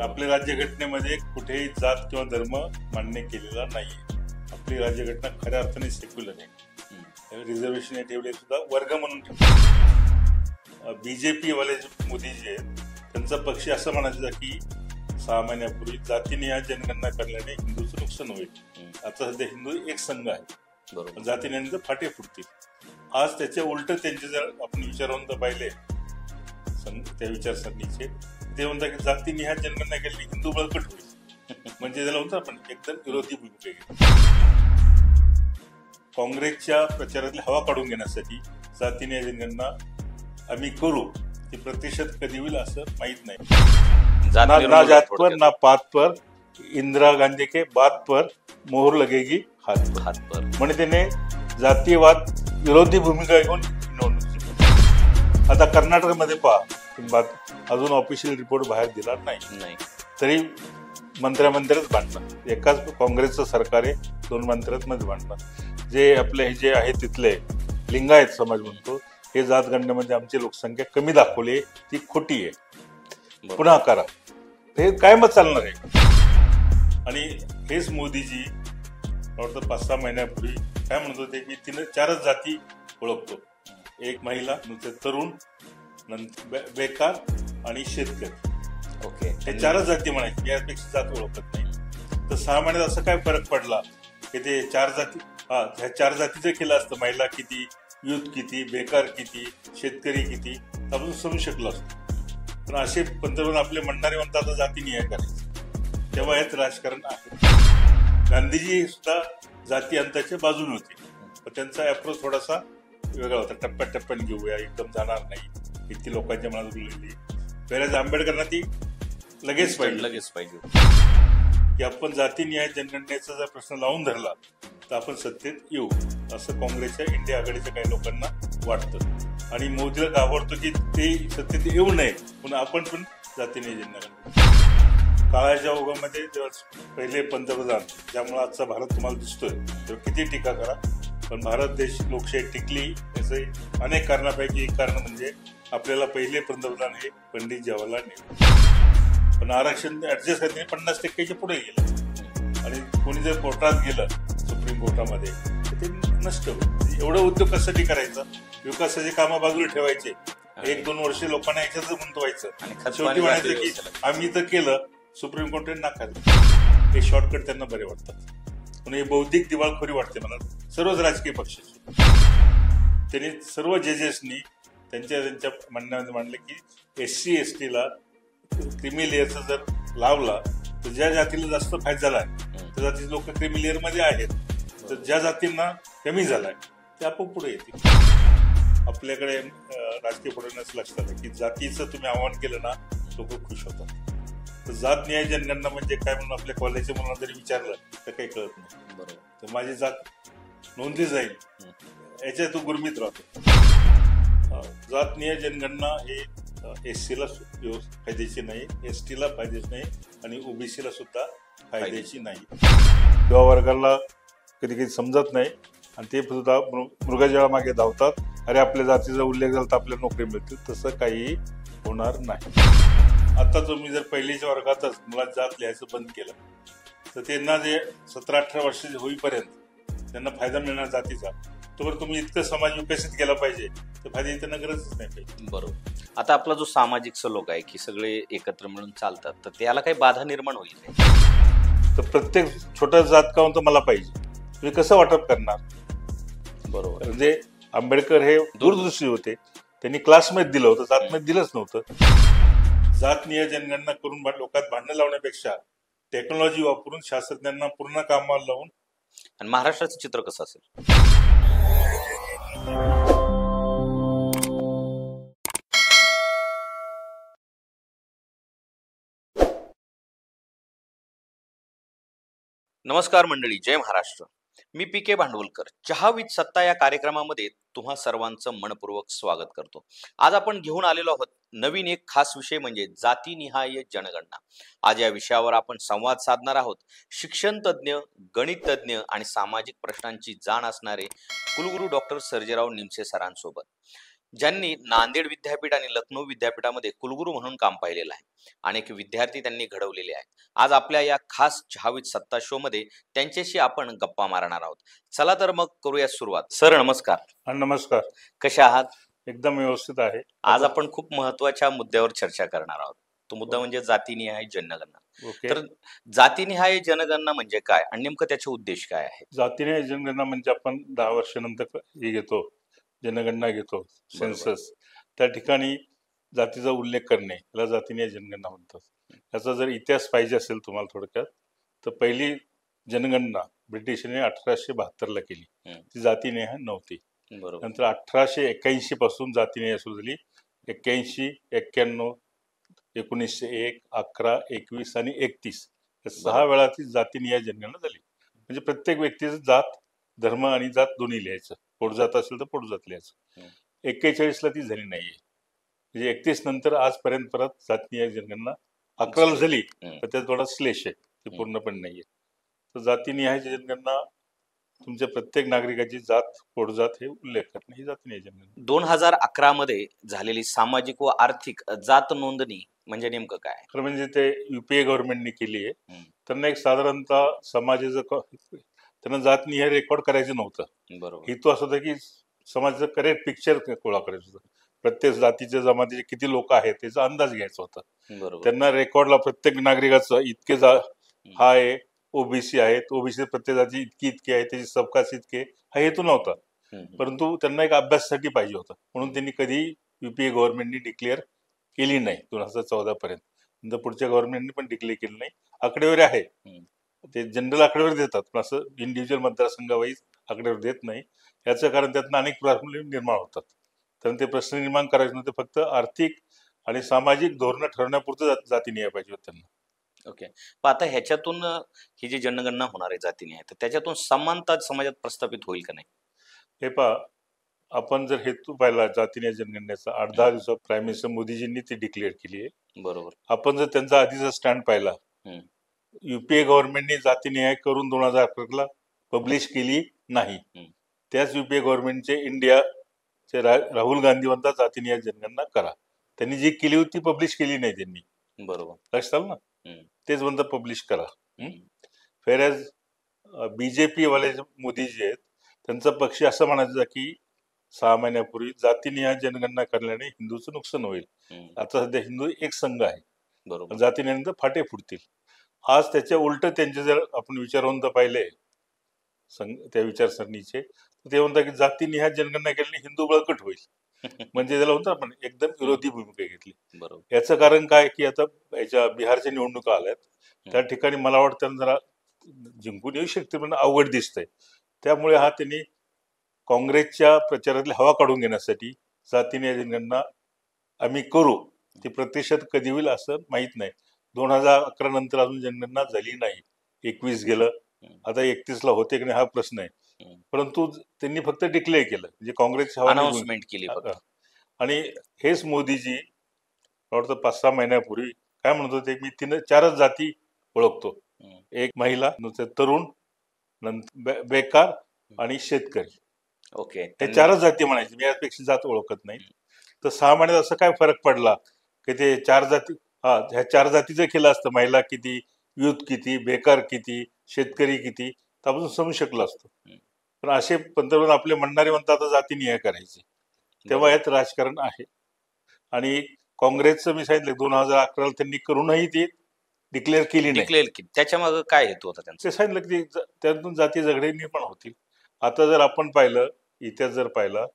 आपल्या राज्यघटनेमध्ये कुठेही जात किंवा धर्म मान्य केलेला नाही. आपली राज्यघटना खऱ्या अर्थाने सेक्युलर आहे. रिझर्वेशन हे ठेवले सुद्धा वर्ग म्हणून ठेवले. बीजेपी वाले मोदी जे आहेत त्यांचा पक्ष असं म्हणायचा की 6 महिन्यापूर्वी जातीनिहाय जनगणना करण्याने हिंदूचं नुकसान होईल. आता सध्या हिंदू एक संघ आहे, जातीनिहाय फाटे फुटतील. आज त्याच्या उलट त्यांचे जर आपण विचारवंत पाहिले त्या विचारसरणीचे, ते म्हणतात की जातीनिहाय जनगणना केली हिंदू बळकट होईल. म्हणजे त्याला म्हणतो आपण एकदम विरोधी भूमिका घेतली. काँग्रेसच्या प्रचारातली हवा काढून घेण्यासाठी जातीनिहाय जनगणना आम्ही करू, ती प्रत्यक्षात कधी होईल असं माहित नाही. ना जात पर ना पात पर, इंदिरा गांधी के बात पर मोहर लगेगी हात पर. म्हणजे त्याने जातीयवाद विरोधी भूमिका घेऊन निवडणूक. आता कर्नाटकमध्ये पहा, अजून ऑफिशियल रिपोर्ट बाहेर दिला नाही, तरी मंत्र्यात भांडणं. एकाच काँग्रेसचं सरकार आहे, 2 मंत्र्यांमध्ये भांडणं. जे आपले हे जे आहे तिथले लिंगायत समाज म्हणतो, हे जातगणनेमध्ये आमची लोकसंख्या कमी दाखवली, ती खोटी आहे, पुन्हा करा. हे काय मत चालणार आहे? आणि हेच मोदीजी वाटतं 5-6 महिन्यापूर्वी काय म्हणत होते की तिने 4च जाती ओळखतो. एक महिला, नंतर तरुण, नंतर बेकार आणि शेतकरी. ओके, हे 4च जाती म्हणायची, यापेक्षा जात ओळखत नाही. तर 6 महिन्यात असं काय फरक पडला की ते 4 जाती, ह्या 4 जातीचं केलं असतं, महिला किती, युथ किती, बेकार किती, शेतकरी किती, आपण समजू शकलो असतो. पण असे पंतप्रधान आपले म्हणणारे म्हणतात आता जातीनिहाय करायचं, तेव्हा हेच राजकारण आहे. गांधीजी सुद्धा जाती अंताच्या बाजूने होते, पण त्यांचा अप्रोच थोडासा वेगळा होता. टप्प्याटप्प्याने घेऊया, एकदम जाणार नाही, इतकी लोकांच्या मनात उरलेली. पहिल्याच आंबेडकरांना ती लगेच पाहिजे की आपण जातीनिहाय जनगणनेचा जर प्रश्न लावून धरला तर आपण सत्तेत येऊ, असं काँग्रेसच्या इंडिया आघाडीच्या काही लोकांना वाटतं. आणि मोदीला घाबरतो की ते सत्तेत येऊ नये, पण आपण पण जातीनिहाय जनगणना. काळाच्या ओघामध्ये जेव्हा पहिले पंतप्रधान, ज्यामुळे आजचा भारत तुम्हाला दिसतोय, तेव्हा किती टीका करा, पण भारत देश लोकशाही टिकली याचे अनेक कारणापैकी एक कारण म्हणजे आपल्याला पहिले पंतप्रधान हे पंडित जवाहरलाल नेहरू. पण आरक्षण ऍडजस्ट करणे 50% पुढे गेलं, आणि कोणी जर कोर्टात गेलं, सुप्रीम कोर्टामध्ये, तर ते नष्ट होईल. एवढं उद्योग कशासाठी करायचं? विकासाची कामं बाजूला ठेवायचे, 1-2 वर्ष लोकांना याच्यातच गुंतवायचं, शेवटी म्हणायचं की आम्ही तर केलं, सुप्रीम कोर्टाने नाकारलं. हे शॉर्टकट त्यांना बरे वाटतात. पण हे बौद्धिक दिवाळखोरी वाटते मला सर्वच राजकीय पक्षाची. त्यांनी सर्व जजेसनी त्यांच्या म्हणण्यामध्ये मांडले की SC ST ला क्रिमी लेअरचा जर लावला तर ज्या जातीला जास्त फायदा झालाय त्या जातीचे लोक क्रिमी लेअर मध्ये आहेत, तर ज्या जातींना कमी झालाय ते आपोआप पुढे येतील. आपल्याकडे राजकीय पुढे लक्षात आहे की जातीचं तुम्ही आव्हान केलं ना, लोक खुश होतात. तर जातनिहाय जनगणना म्हणजे काय म्हणून आपल्या कॉलेजच्या मुलांना जरी विचारलं तर काही कळत नाही. बरोबर, तर माझी जात नोंदली जाईल याच्या तू गुरमीत राहतो. जातनिहाय जनगणना हे SC ला फायद्याची नाही, ST ला फायद्याची नाही, आणि OBC ला सुद्धा फायद्याची नाही. युवा वर्गाला कधी कधी समजत नाही, आणि ते सुद्धा मृगजळा मागे धावतात. अरे आपल्या जातीचा उल्लेख झाला तर आपल्याला नोकरी मिळतील. तसं काही होणार नाही. आता तुम्ही जर पहिलीच्या वर्गातच मुलात जात लिहायचं बंद केलं तर त्यांना जे 17-18 वर्ष होईपर्यंत त्यांना फायदा मिळणार जातीचा, तोवर तुम्ही इतकं समाज विकसित केला पाहिजे, तर फायदा त्यांना गरजच नाही पाहिजे. बरोबर. आता आपला जो सामाजिक सलोखा आहे की सगळे एकत्र मिळून चालतात, तर त्याला काही बाधा निर्माण होईल? तर प्रत्येक छोटा जात का म्हणतो मला पाहिजे, तुम्ही कसं वाटप करणार? बरोबर. म्हणजे आंबेडकर हे दूरदृष्टी होते, त्यांनी क्लासमध्ये दिलं होतं, जातमध्ये दिलंच नव्हतं. जातनिहाय जनगणना करून लोकात भांडणं लावण्यापेक्षा टेक्नॉलॉजी वापरून शास्त्रज्ञांना पूर्ण कामाला लावून. आणि महाराष्ट्राचं चित्र कसं असेल? नमस्कार मंडळी, जय महाराष्ट्र. मी PK भांडवलकर. चहा विथ सत्ता या कार्यक्रमामध्ये तुम्हा सर्वांचं मनपूर्वक स्वागत करतो. आज आपण घेऊन आलेलो आहोत नवीन एक खास विषय म्हणजे जातीनिहाय जनगणना. आज या विषयावर आपण संवाद साधणार आहोत शिक्षण तज्ज्ञ, गणित तज्ज्ञ आणि सामाजिक प्रश्नांची जाण असणारे कुलगुरू डॉक्टर सर्जेराव निमसे सरांसोबत. ज्यांनी नांदेड विद्यापीठ आणि लखनौ विद्यापीठामध्ये कुलगुरू म्हणून काम पाहिलेलं आहे. अनेक विद्यार्थी त्यांनी घडवलेले आहेत. आज आपल्या या खास चहावीत सत्ता शो मध्ये त्यांच्याशी आपण गप्पा मारणार आहोत. चला तर मग करूया सुरुवात. सर नमस्कार. हा, नमस्कार. कशा आहात? एकदम व्यवस्थित आहे. आज आपण खूप महत्वाच्या मुद्द्यावर चर्चा करणार आहोत. तो मुद्दा म्हणजे जातीनिहाय जनगणना. ओके. तर जातीनिहाय जनगणना म्हणजे काय आणि नेमकं त्याचे उद्देश काय आहेत? जातीने जनगणना म्हणजे आपण 10 वर्षानंतर हे घेतो, जनगणना घेतो, सेन्सस. त्या ठिकाणी जातीचा उल्लेख करणे याला जातीने जनगणना म्हणतात. याचा जर इतिहास पाहिजे असेल तुम्हाला थोडक्यात, तर पहिली जनगणना ब्रिटिशांनी 1872ला केली. ती जातीनेहाय नव्हती. बरोबर. नंतर 1881 पासून जातीने सुरू झाली. 81, 91, 1901, 11, 21 आणि 31 या 6 वेळा ती जातीनिहाय जनगणना झाली. म्हणजे प्रत्येक व्यक्तीचं जात, धर्म आणि जात दोन्ही लिहायचं. पोटजात असेल तर पोटजात लिहायचं. 41ला ती झाली नाहीये. म्हणजे 31 नंतर आजपर्यंत परत जातीनिहाय जनगणना 11ला झाली, पण त्यात थोडा स्लेश आहे, ती पूर्णपणे नाहीये. तर जातीनिहाय जनगणना तुमच्या प्रत्येक नागरिकाची जात, पोटजात हे उल्लेख करणे ही जातीनिहाय जनगणना. 2011 मध्ये झालेली सामाजिक व आर्थिक जात नोंदणी म्हणजे नेमकं काय? खरं म्हणजे ते युपीए गव्हर्नमेंटने केली आहे. त्यांना एक साधारणतः समाजाचं त्यांना जातनिहाय रेकॉर्ड करायचं नव्हतं. बरोबर. हेतू असं होता की समाजाचं करेक्ट पिक्चर गोळा करायचं होतं. प्रत्येक जातीच्या जमातीचे किती लोक आहेत त्याचा अंदाज घ्यायचा होता. बरोबर. त्यांना रेकॉर्डला प्रत्येक नागरिकाचं इतके हा आहे, ओबीसी आहेत, ओबीसी प्रत्येक जाती इतकी इतकी आहे, त्याची सबकास्ट इतके, हा हेतू नव्हता. परंतु त्यांना एक अभ्यासासाठी पाहिजे होता, म्हणून त्यांनी कधी युपीए गव्हर्नमेंटने डिक्लेअर केली नाही 2014 पर्यंत. नंतर पुढच्या गव्हर्नमेंटने पण डिक्लेअर केली नाही. आकडेवारी आहे, ते जनरल आकडेवारी देतात, पण असं इंडिव्हिज्युअल मतदारसंघावाईज आकडेवारी देत नाही. याचं कारण त्यातनं अनेक प्रश्न निर्माण होतात. तर ते प्रश्न निर्माण करायचे नव्हते, फक्त आर्थिक आणि सामाजिक धोरणं ठरवण्यापुरतं जातीनिहाय पाहिजे होतं त्यांना. ओके. पण आता ह्याच्यातून ही जी जनगणना होणार आहे जातीनिहाय, तर त्याच्यातून समानता समाजात प्रस्थापित होईल का नाही? हे पहा, आपण जर हेतू पाहिला जातीनिहाय जनगणनेचा, 8-10 दिवसात प्राईम मिनिस्टर मोदीजींनी ती डिक्लेअर केली आहे. बरोबर. आपण जर त्यांचा आधीचा स्टँड पाहिला, युपीए गव्हर्नमेंटने जातीनिहाय करून 2011ला पब्लिश केली नाही. त्याच युपीए गव्हर्नमेंटचे इंडियाचे राहुल गांधी म्हणतात जातीनिहाय जनगणना करा. त्यांनी जी केली होती पब्लिश केली नाही त्यांनी. बरोबर. लक्षात आलं ना? तेच म्हणतात पब्लिश करा. फेरॅज बीजेपी वाले मोदी जे आहेत त्यांचा पक्ष असं म्हणायचा की 6 महिन्यापूर्वी जातीनिहाय जनगणना करण्याने हिंदूचं नुकसान होईल. आता सध्या हिंदू एक संघ आहे, बरोबर. जातीनिहाय फाटे फुटतील. आज त्याच्या उलट त्यांचे जर आपण विचारवंत पाहिले त्या विचारसरणीचे, ते म्हणतात की जातीनिहाय जनगणना केल्याने हिंदू बळकट होईल. म्हणजे त्याला म्हणतो आपण एकदम विरोधी भूमिका घेतली. बरोबर. याचं कारण काय की आता याच्या बिहारच्या निवडणुका आल्यात, त्या ठिकाणी मला वाटतं जरा जिंकून येऊ शकते, पण अवघड दिसतंय. त्यामुळे हा त्यांनी काँग्रेसच्या प्रचारातली हवा काढून घेण्यासाठी जातीनिहाय जनगणना आम्ही करू, ती प्रत्यक्षात कधी होईल असं माहीत नाही. 2011 नंतर अजून जनगणना झाली नाही. 21 गेलं, आता 31ला होते की नाही हा प्रश्न आहे. परंतु त्यांनी फक्त डिक्लेअर केलं, म्हणजे काँग्रेसची हवा अनाउन्समेंट केली. आणि हेच मोदीजी वाटतं 5-6 महिन्यापूर्वी काय म्हणत होते, मी 4च जाती ओळखतो, एक महिला, तरुण, नंतर बेकार आणि शेतकरी. ओके. हे 4च जाती म्हणायची, मी यापेक्षा जात ओळखत नाही. तर 6 महिन्यात असं काय फरक पडला की ते 4 जाती, ह्या 4 जातीचं केलं असतं, महिला किती, युथ किती, बेकार किती, शेतकरी किती, तर आपण समजू शकलो असतो. पण असे पंतप्रधान आपले म्हणणारे म्हणतात आता जातीनिहाय करायचे, तेव्हा यात राजकारण आहे. आणि काँग्रेसचं मी सांगितलं 2011ला त्यांनी करूनही ती डिक्लेअर केली नाही. त्याच्या मागे काय हेतू होता त्यांचा? ते सांगितलं की त्यातून जाती झगडे निर्माण होतील. आता जर आपण पाहिलं, इतिहास जर पाहिला,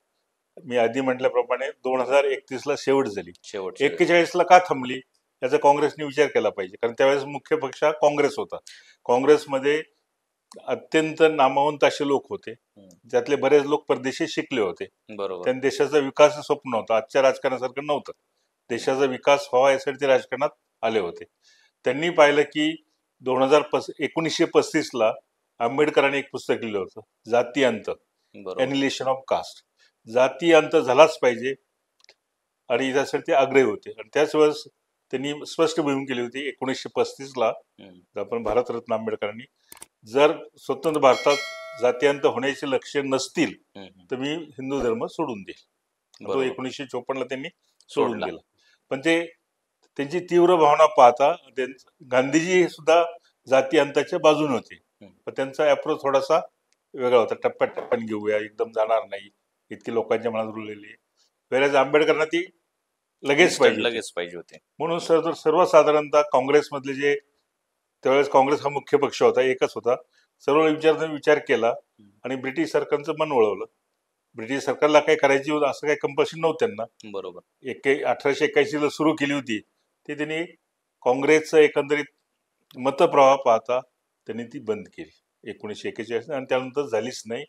मी आधी म्हटल्याप्रमाणे 2031ला शेवट झाली. 41ला का थांबली याचा काँग्रेसने विचार केला पाहिजे, कारण त्यावेळेस मुख्य पक्ष हा काँग्रेस होता. काँग्रेसमध्ये अत्यंत नामवंत असे लोक होते, त्यातले बरेच लोक परदेशी शिकले होते. बरोबर. त्यांनी देशाचा विकास स्वप्न होतं, आजच्या राजकारणासारखं नव्हतं. देशाचा विकास व्हावा यासाठी ते राजकारणात आले होते. त्यांनी पाहिलं की 1935ला आंबेडकरांनी एक पुस्तक लिहिलं होतं, जाती अंत, एनिलेशन ऑफ कास्ट. जाती अंत झालाच पाहिजे आणि त्यासाठी ते आग्रही होते. आणि त्याच वेळेस त्यांनी स्पष्ट भूमिका केली होती 1935ला, आपण भारतरत्न आंबेडकरांनी, जर स्वतंत्र भारतात जातीअंत होण्याचे लक्ष्य नसतील तर मी हिंदू धर्म सोडून देईल. तो बरोबर. 1954ला त्यांनी सोडून सोडला. दिला. पण ते त्यांची तीव्र भावना पाहता गांधीजी सुद्धा जाती अंताच्या बाजूने होते. पण त्यांचा अप्रोच थोडासा वेगळा होता. टप्प्याटप्प्याने घेऊया, एकदम जाणार नाही, इतकी लोकांच्या मनात रुळलेली आहे. वेळेस आंबेडकरांना ती लगेच पाहिजे होती. लगेच पाहिजे होते. म्हणून सर्वसाधारणतः काँग्रेसमधले जे त्यावेळेस काँग्रेस हा मुख्य पक्ष होता, एकच होता. सर्व विचार केला आणि ब्रिटिश सरकारचं मन वळवलं. ब्रिटिश सरकारला काही करायची असं काही कंपल्शन नव्हतं त्यांना. बरोबर. 1881ला सुरू केली होती ती त्यांनी काँग्रेसचं एकंदरीत मतप्रवाह पाहता त्यांनी ती बंद केली 1941 आणि त्यानंतर झालीच नाही.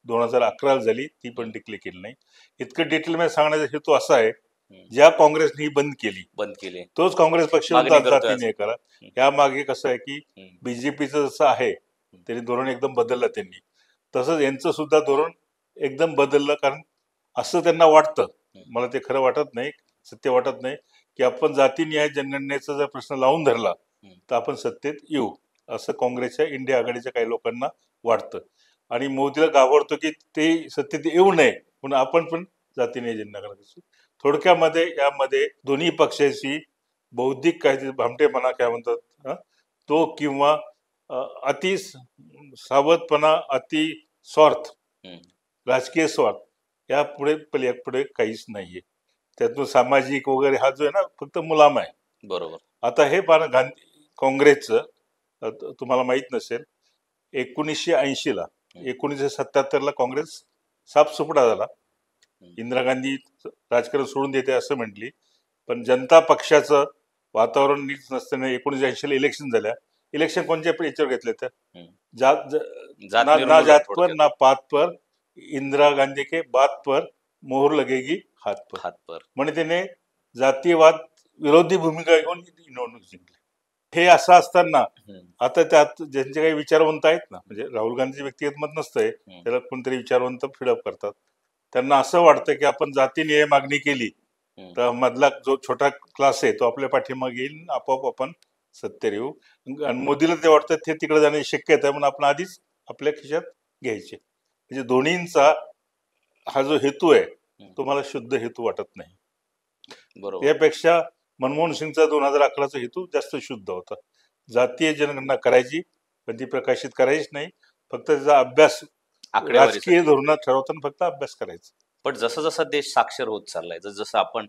2011 झाली, ती पण डिक्लेअर केली नाही. इतकं डिटेलमध्ये सांगण्याचा हेतू असा आहे, ज्या काँग्रेसने ही बंद केली तोच काँग्रेस पक्ष जातीने करा. या मागे कसं आहे की बीजेपीचं जसं आहे त्यांनी धोरण एकदम बदललं त्यांनी, तसंच यांचं सुद्धा धोरण एकदम बदललं. कारण असं त्यांना वाटतं, मला ते खरं वाटत नाही, सत्य वाटत नाही, की आपण जातीनिहाय जनगणनेचा जर प्रश्न लावून धरला तर आपण सत्तेत येऊ, असं काँग्रेसच्या इंडिया आघाडीच्या काही लोकांना वाटतं. आणि मोदीला घाबरतो की ते सत्तेत येऊ नये म्हणून आपण पण जातीनिहाय जनगणना करायची. थोडक्यामध्ये यामध्ये दोन्ही पक्षाची बौद्धिक काही भामटेपणा काय म्हणतात तो, किंवा अति सावधपणा, अति स्वार्थ, राजकीय स्वार्थ, या पुढे काहीच नाहीये. त्यातून सामाजिक वगैरे हा जो आहे ना फक्त मुलामा आहे. बरोबर. आता हे पाहा, काँग्रेसचं तुम्हाला माहित नसेल, 1980ला 1977ला काँग्रेस साफसुपडा झाला. इंदिरा गांधी राजकारण सोडून देते असं म्हटली, पण जनता पक्षाचं वातावरण नीट नसताना 1980ला इलेक्शन झाल्या. इलेक्शन कोणत्या याच्यावर घेतले तर ना जात पर ना पात पर, इंदिरा गांधी के बात पर मोहर लगेगी हात पर, म्हणजे त्याने जातीयवाद विरोधी भूमिका घेऊन निवडणूक जिंकली. हे असं असताना आता त्यात ज्यांचे काही विचारवंत आहेत ना, म्हणजे राहुल गांधी व्यक्तिगत मत नसतंय, त्याला कोणतरी विचारवंत फिडअप करतात. त्यांना असं वाटतं की आपण जातीनिहाय मागणी केली तर मधला जो छोटा क्लास आहे तो आपल्या पाठीमागे येईल, आपोआप आपण सत्तेवर येऊ. आणि मोदीला ते वाटतं ते तिकडे जाण्याची शक्यता आहे, म्हणून आपण आधीच आपल्या खिशात घ्यायचे. म्हणजे दोन्हींचा हा जो हेतू आहे तो मला शुद्ध हेतू वाटत नाही. बरोबर. यापेक्षा मनमोहन सिंगचा 2011चा हेतू जास्त शुद्ध होता. जातीय जनगणना करायची, पण ती प्रकाशित करायची नाही, फक्त त्याचा अभ्यास राजकीय धोरणात ठरवताना फक्त अभ्यास करायचा. पण जसं जसं देश साक्षर होत चाललाय, जसं आपण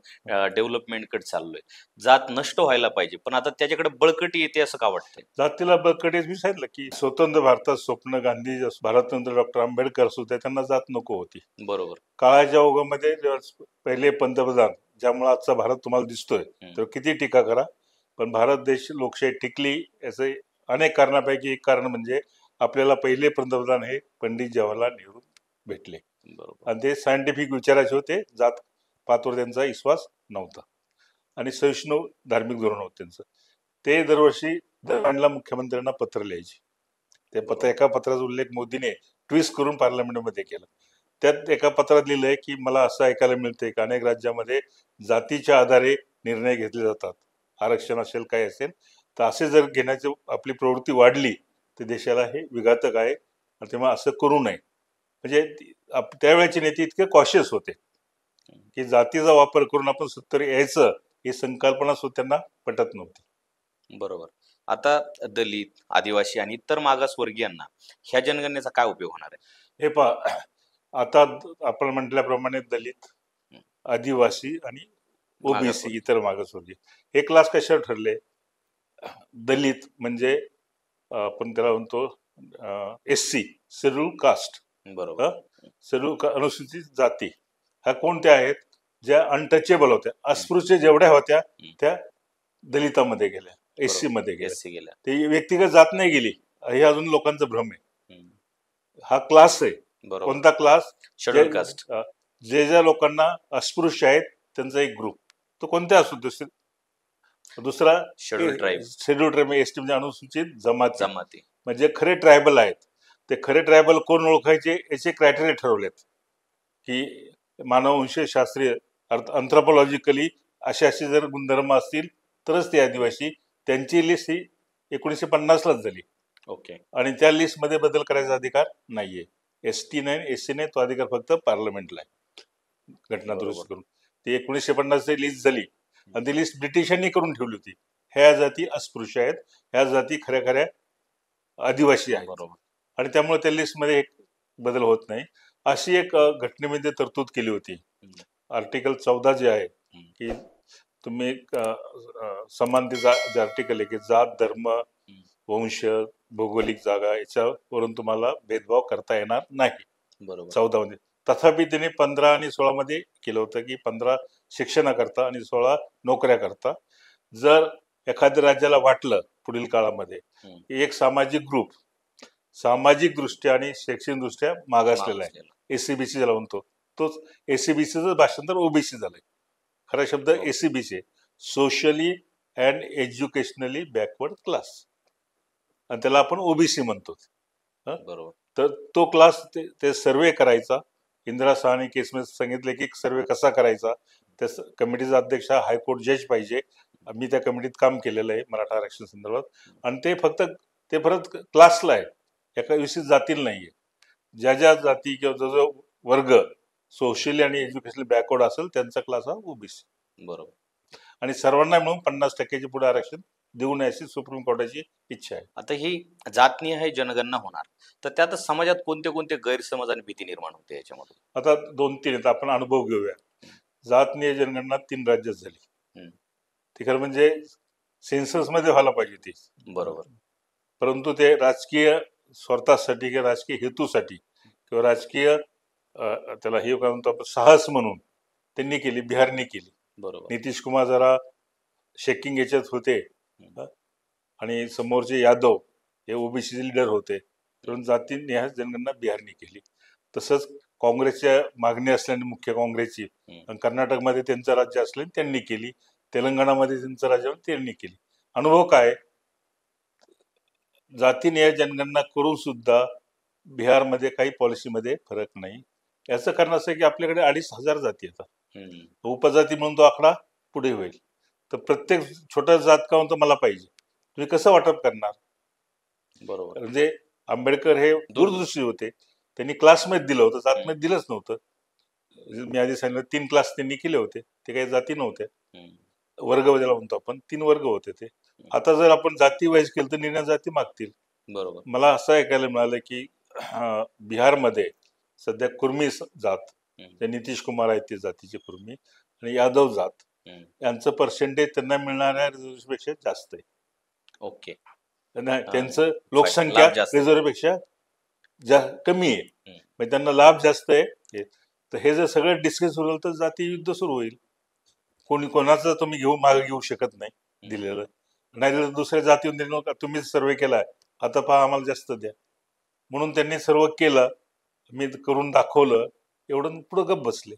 डेव्हलपमेंटकडे चाललोय, जात नष्ट व्हायला पाहिजे, पण आता त्याच्याकडे बळकटी येते असं का वाटतंय? जातीला बळकटी मी सांगितलं की स्वतंत्र भारतात स्वप्न गांधी, भारतरत्न डॉक्टर आंबेडकर सुद्धा त्यांना जात नको होती. बरोबर. काळाच्या ओघामध्ये पहिले पंतप्रधान, ज्यामुळे आजचा भारत तुम्हाला दिसतोय, तर किती टीका करा, पण भारत देश लोकशाही टिकली याचे अनेक कारणापैकी एक कारण म्हणजे आपल्याला पहिले पंतप्रधान हे पंडित जवाहरलाल नेहरू भेटले. आणि ते सायंटिफिक विचाराचे होते, जात पातवर त्यांचा विश्वास नव्हता आणि सहिष्णू धार्मिक धोरण होतं त्यांचं. ते दरवर्षी दरम्यानला मुख्यमंत्र्यांना पत्र लिहायचे. ते एका पत्राचा उल्लेख मोदीने ट्विस्ट करून पार्लमेंटमध्ये केला. त्यात एका पत्रात लिहिलंय की मला असं ऐकायला मिळतंय की अनेक राज्यामध्ये जातीच्या आधारे निर्णय घेतले जातात, आरक्षण असेल काय असेल, तर असे जर घेण्याची आपली प्रवृत्ती वाढली तर देशाला हे विघातक आहे, तेव्हा असं करू नये. म्हणजे त्यावेळेचे नेते इतके कॉशियस होते की जातीचा वापर करून आपण सत्तेवर यायचं ही संकल्पना सुद्धा त्यांना पटत नव्हती. बरोबर. आता दलित, आदिवासी आणि इतर मागासवर्गीयांना ह्या जनगणनेचा काय उपयोग होणार आहे? हे पहा, आता आपण म्हटल्याप्रमाणे दलित, आदिवासी आणि ओबीसी, इतर मागासवर्गीय हे क्लास कशावर ठरले? दलित म्हणजे आपण त्याला म्हणतो SC, शेड्यूल कास्ट. बरोबर. शेड्यूल अनुसूचित जाती ह्या कोणत्या आहेत? ज्या अनटचेबल होत्या, अस्पृश्य जेवढ्या होत्या त्या दलितामध्ये गेल्या, SC मध्ये गेल्या. ते व्यक्तिगत जात नाही गेली, हे अजून लोकांचा भ्रम आहे. हा क्लास आहे. कोणता क्लास? Schedule caste. ज्या लोकांना अस्पृश्य आहेत त्यांचा एक ग्रुप, तो कोणत्या असू. दुसरा शेड्यूल ट्राईब. ST म्हणजे अनुसूचित जमाती, म्हणजे खरे ट्रायबल आहेत. ते खरे ट्रायबल कोण ओळखायचे याचे क्रायटेरिया ठरवलेत की मानववंशीय शास्त्रीय अँथ्रोपॉलॉजिकली असे जर गुणधर्म असतील तरच ते आदिवासी. त्यांची लिस्ट ही 1950लाच झाली. ओके. आणि त्या लिस्टमध्ये बदल करायचा अधिकार नाहीये. ST नाही, SC नाही, तो अधिकार फक्त पार्लमेंटला आहे. घटना दुरुस्त बरोबर. करून. ती 1950 लिस्ट झाली आणि ती लिस्ट ब्रिटिशांनी करून ठेवली होती. ह्या जाती अस्पृश्य आहेत, ह्या जाती खऱ्या खऱ्या आदिवासी आहेत बरोबर. आणि त्यामुळे त्या लिस्टमध्ये एक बदल होत नाही. अशी एक घटनेमध्ये तरतूद केली होती. आर्टिकल 14 जे आहे की तुम्ही समानतेचा जे आर्टिकल आहे की जात, धर्म, वंश, भौगोलिक जागा याच्यावरून तुम्हाला भेदभाव करता येणार नाही. बरोबर. 14 मध्ये. तथापि त्याने 15 आणि 16 मध्ये केलं होतं की 15 शिक्षणाकरता आणि 16 नोकऱ्या करता. जर एखाद्या राज्याला वाटलं पुढील काळामध्ये की एक सामाजिक ग्रुप सामाजिक दृष्ट्या आणि शैक्षणिक दृष्ट्या मागासलेला आहे, एसीबीसी ज्याला म्हणतो, तोच एसीबीसीचं भाषांतर ओबीसी झालंय. खरा शब्द ACBC, socially and educationally backward class, आणि त्याला आपण ओबीसी म्हणतो. बरोबर. तर तो क्लास ते सर्वे करायचा. इंदिरा साहनी केसमध्ये सांगितले की सर्वे कसा करायचा. त्या कमिटीचा अध्यक्ष हा हायकोर्ट जज पाहिजे. मी त्या कमिटीत काम केलेलं आहे मराठा आरक्षण संदर्भात, आणि ते परत क्लासला आहे, एका विशिष्ट जातीला नाहीये. ज्या ज्या जाती किंवा जो जो वर्ग सोशली आणि एज्युकेशनली बॅकवर्ड असेल त्यांचा क्लास हा ओबीसी. बरोबर. आणि सर्वांना मिळून 50% पुढे आरक्षण देऊ नये अशी सुप्रीम कोर्टाची इच्छा आहे. आता ही जातनिहाय जनगणना होणार, तर त्यात समाजात कोणते कोणते गैरसमज आणि भीती निर्माण होते याच्यामधून? आता 2-3 आहेत, आपण अनुभव घेऊया. जातनीय जनगणना 3 राज्यात झाली. ती खरं म्हणजे सेन्सस मध्ये व्हायला पाहिजे ती. बरोबर. परंतु ते राजकीय स्वार्थासाठी किंवा राजकीय हेतूसाठी किंवा राजकीय त्याला हे काय म्हणतो आपण साहस म्हणून त्यांनी केली, बिहारने केली. बरोबर. नितीश कुमार जरा शेकिंग याच्यात होते आणि समोरचे यादव हे ओबीसी लीडर होते, म्हणून जातीनिहाय जनगणना बिहारने केली. तसंच काँग्रेसच्या मागणी असल्याने मुख्य काँग्रेसची कर्नाटकमध्ये त्यांचं राज्य असल्याने त्यांनी केली, तेलंगणामध्ये त्यांचं राज्य त्यांनी केली. अनुभव काय, जातीनिहाय जनगणना करून सुद्धा बिहारमध्ये काही पॉलिसीमध्ये फरक नाही. याचं कारण असं आहे की आपल्याकडे 2,500 जाती येतात. उपजाती म्हणून तो आकडा पुढे होईल. तर प्रत्येक छोटा जात का म्हणतो मला पाहिजे, तुम्ही कसं वाटप करणार? बरोबर. म्हणजे आंबेडकर हे दूरदृष्टी होते, त्यांनी क्लासमध्ये दिलं होतं, जातमध्ये दिलंच नव्हतं. मी आधी सांगितलं 3 क्लास त्यांनी केले होते, ते काही जाती नव्हते, वर्ग ज्याला म्हणतो आपण, 3 वर्ग होते ते. आता जर आपण जाती वाईज केलं तर निर्णय जाती मागतील. बरोबर. मला असं ऐकायला मिळालं की बिहारमध्ये सध्या कुर्मी जात, ते नितीश कुमार आहेत ते जातीचे कुर्मी, आणि यादव जात यांचं पर्सेंटेज त्यांना मिळणाऱ्या रिझर्वेशन पेक्षा जास्त आहे. ओके. त्यांचं लोकसंख्या रिझर्व पेक्षा कमी आहे, म्हणजे त्यांना लाभ जास्त आहे. तर हे जर सगळं डिस्कस होईल तर जाती युद्ध सुरू होईल. कोणाचं तुम्ही मागे घेऊ शकत नाही दिलेलं, नाही दिलं दुसऱ्या जाती तुम्हीच सर्वे केलाय, आता पहा आम्हाला जास्त द्या. म्हणून त्यांनी सर्व केलं, मी करून दाखवलं, एवढं पुढं गप बसले.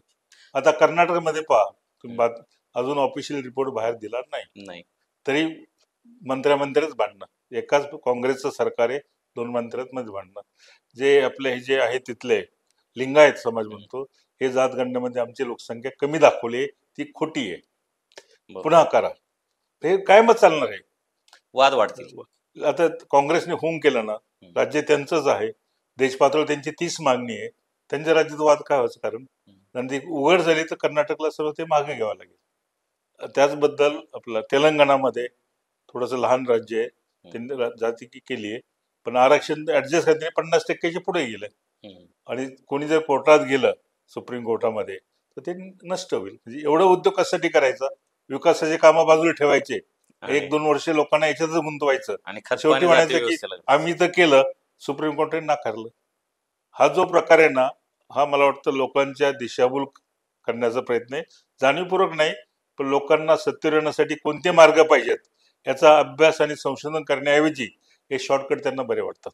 आता कर्नाटकमध्ये पहा तुम्ही, अजून ऑफिशियल रिपोर्ट बाहेर दिला नाही, तरी मंत्र्याच भांडणं, एकाच काँग्रेसचं सरकार आहे, 2 मंत्र्यांमध्ये भांडणं. जे आपले हे जे आहे तिथले लिंगायत समाज म्हणतो, हे जातगणनेमध्ये आमची लोकसंख्या कमी दाखवली, ती खोटी आहे, पुन्हा करा. हे काय मग चालणार आहे, वाद वाढतील. आता काँग्रेसने होऊन केलं ना, राज्य त्यांचंच आहे, देशपातळीवर त्यांची 30 मागणी आहे, त्यांच्या राज्यात वाद काय व्हायचं कारण? आणि ती उघड झाली तर कर्नाटकला सर्व ते मागे घ्यावं लागेल. त्याचबद्दल आपलं तेलंगणामध्ये थोडंसं लहान राज्य आहे, त्यांनी जाती केली आहे, पण आरक्षण ऍडजस्ट करताना 50%च्या पुढे गेलंय. आणि कोणी जर कोर्टात गेलं सुप्रीम कोर्टामध्ये तर ते नष्ट होईल. म्हणजे एवढं उद्योग कशासाठी करायचा, विकासाचे कामं बाजूला ठेवायचे, 1-2 वर्ष लोकांना याच्यातच गुंतवायचं आणि शेवटी म्हणायचं की आम्ही तर केलं, सुप्रीम कोर्टाने नाकारलं. हा जो प्रकार आहे ना, हा मला वाटतं लोकांच्या दिशाभूल करण्याचा प्रयत्न आहे, जाणीवपूर्वक नाही, पण लोकांना सत्तेवर येण्यासाठी कोणते मार्ग पाहिजेत याचा अभ्यास आणि संशोधन करण्याऐवजी हे शॉर्टकट त्यांना बरे वाटतात.